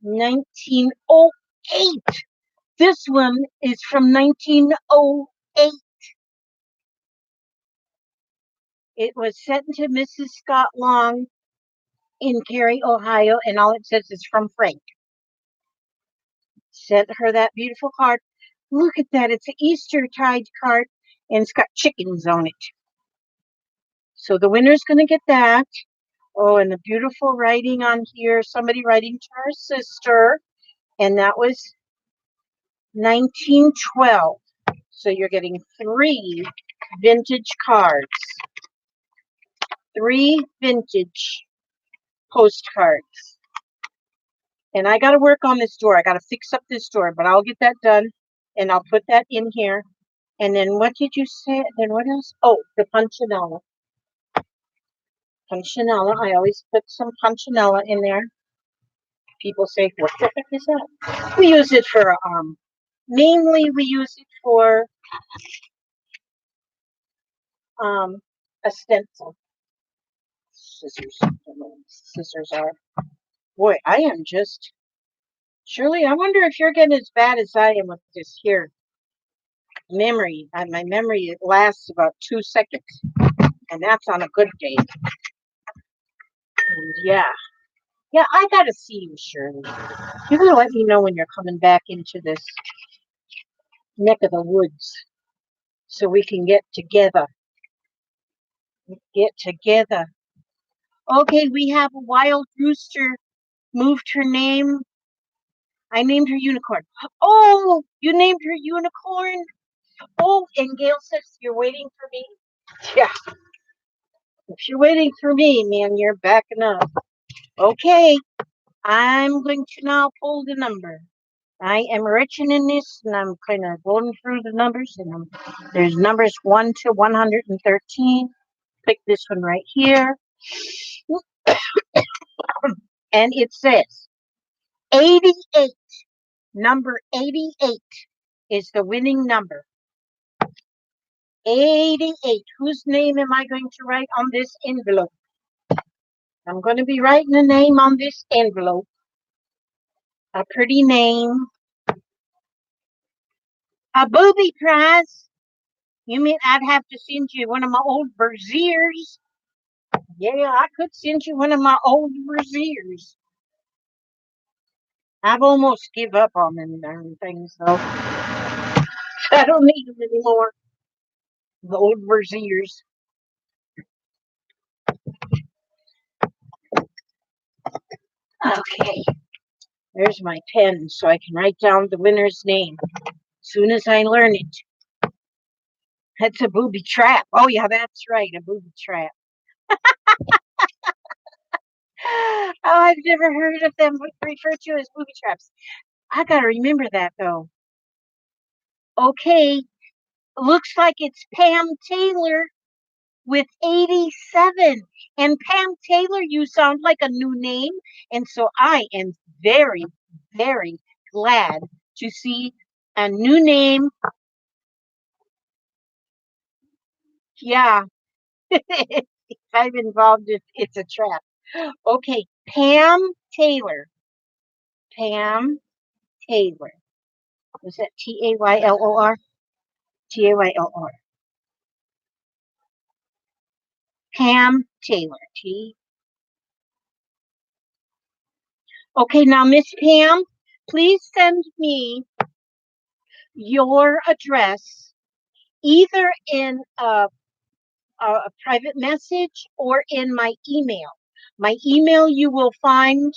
1908. This one is from 1908. It was sent to Mrs. Scott Long in Cary, Ohio, and all it says is from Frank. Sent her that beautiful card. Look at that. It's an Easter-tide card, and it's got chickens on it. So the winner's going to get that. Oh, and the beautiful writing on here. Somebody writing to her sister, and that was 1912. So you're getting 3 vintage cards. 3 vintage postcards. And I got to work on this door. I got to fix up this door, but I'll get that done, and I'll put that in here. And then what did you say? Then what else? Oh, the punchinella. Punchinella. I always put some punchinella in there. People say, what the heck is that? We use it for, mainly we use it for a stencil. Scissors. I don't know what scissors are. Boy, I am just... Shirley, I wonder if you're getting as bad as I am with this here memory. My memory lasts about 2 seconds, and that's on a good day. And yeah, I gotta see you, Shirley. You're gonna let me know when you're coming back into this neck of the woods, so we can get together. Okay, we have a wild rooster. Moved her name. I named her Unicorn. Oh, you named her Unicorn? Oh, and Gail says you're waiting for me? Yeah. If you're waiting for me, man, you're backing up. Okay, I'm going to now pull the number. I am reaching in this, and I'm kind of going through the numbers, and there's numbers 1 to 113. Pick this one right here. And it says 88. Number 88 is the winning number. 88. Whose name am I going to write on this envelope? I'm going to be writing a name on this envelope. A pretty name. A booby prize. You mean I'd have to send you one of my old braziers? Yeah, I could send you one of my old braziers. I've almost give up on them darn things, though. I don't need them anymore. The old braziers. Okay. There's my pen so I can write down the winner's name. Soon as I learn it. That's a booby trap. Oh, yeah, that's right, a booby trap. Oh, I've never heard of them referred to as booby traps. I gotta remember that, though. Okay, looks like it's Pam Taylor with 87. And Pam Taylor, you sound like a new name. And so I am very, very glad to see a new name. Yeah, if I'm involved, it's a trap. Okay, Pam Taylor. Pam Taylor. Was that Taylor? Taylor. Pam Taylor. T. Okay, now Miss Pam, please send me your address either in a private message or in my email. My email you will find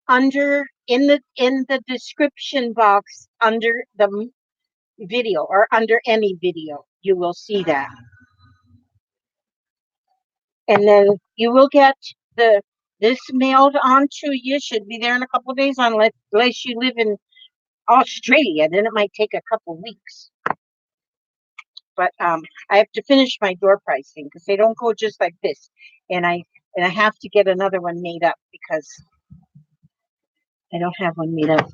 under in the description box under the video or under any video. You will see that. And then you will get this mailed on to you. Should be there in a couple of days unless you live in Australia. Then it might take a couple weeks. But I have to finish my door pricing because they don't go just like this. And I have to get another one made up because I don't have one made up.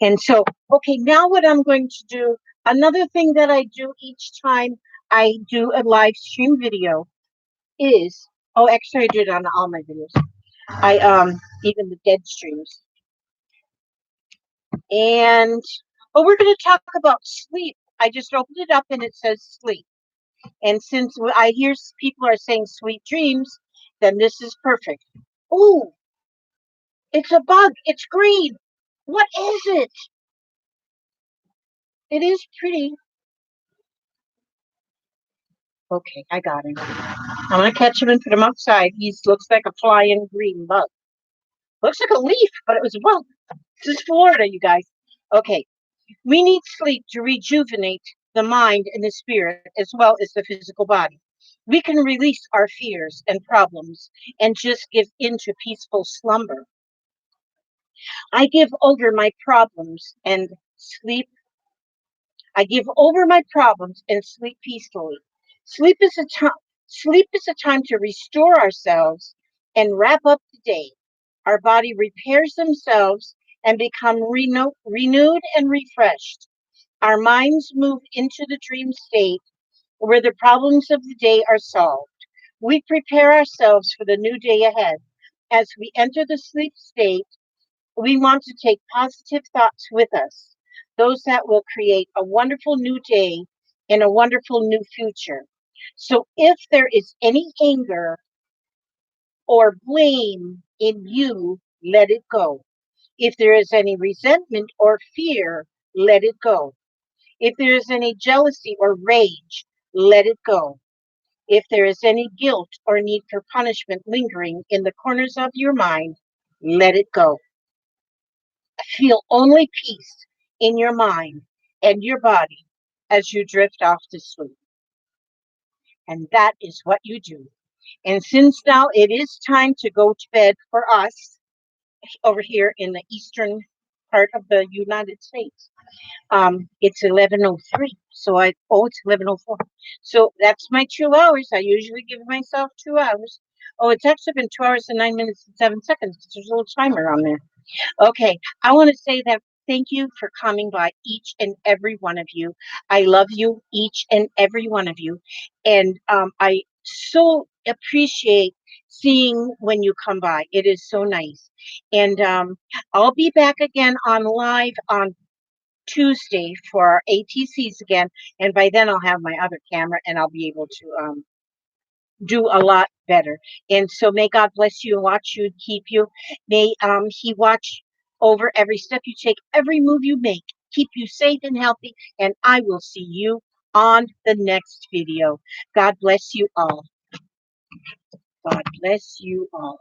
And so, okay, now what I'm going to do, another thing that I do each time I do a live stream video is, oh, actually I do it on all my videos. Even the dead streams. And, oh, we're going to talk about sleep. I just opened it up and it says sleep. And since I hear people are saying sweet dreams, then this is perfect. Oh, it's a bug. It's green. What is it? It is pretty. Okay, I got him. I'm going to catch him and put him outside. He looks like a flying green bug. Looks like a leaf, but it was a bug. This is Florida, you guys. Okay, we need sleep to rejuvenate the mind and the spirit as well as the physical body. We can release our fears and problems and just give into peaceful slumber. I give over my problems and sleep. I give over my problems and sleep peacefully. Sleep is a time. Sleep is a time to restore ourselves and wrap up the day. Our body repairs themselves and become renewed and refreshed. Our minds move into the dream state where the problems of the day are solved. We prepare ourselves for the new day ahead. As we enter the sleep state, we want to take positive thoughts with us, those that will create a wonderful new day and a wonderful new future. So if there is any anger or blame in you, let it go. If there is any resentment or fear, let it go. If there is any jealousy or rage, let it go. If there is any guilt or need for punishment lingering in the corners of your mind, let it go. Feel only peace in your mind and your body as you drift off to sleep. And that is what you do. And since now it is time to go to bed for us over here in the eastern part of the United States, it's 11:03. So it's 11:04. So that's my 2 hours. I usually give myself 2 hours. Oh, it's actually been 2 hours and 9 minutes and 7 seconds because there's a little timer on there. Okay, I want to say that thank you for coming by, each and every one of you. I love you, each and every one of you. And I so appreciate seeing when you come by. It is so nice. And I'll be back again on live on Tuesday for our ATCs again. And by then I'll have my other camera and I'll be able to do a lot better. And so may God bless you and watch you and keep you. May He watch over every step you take, every move you make, keep you safe and healthy. And I will see you on the next video. God bless you all. God bless you all.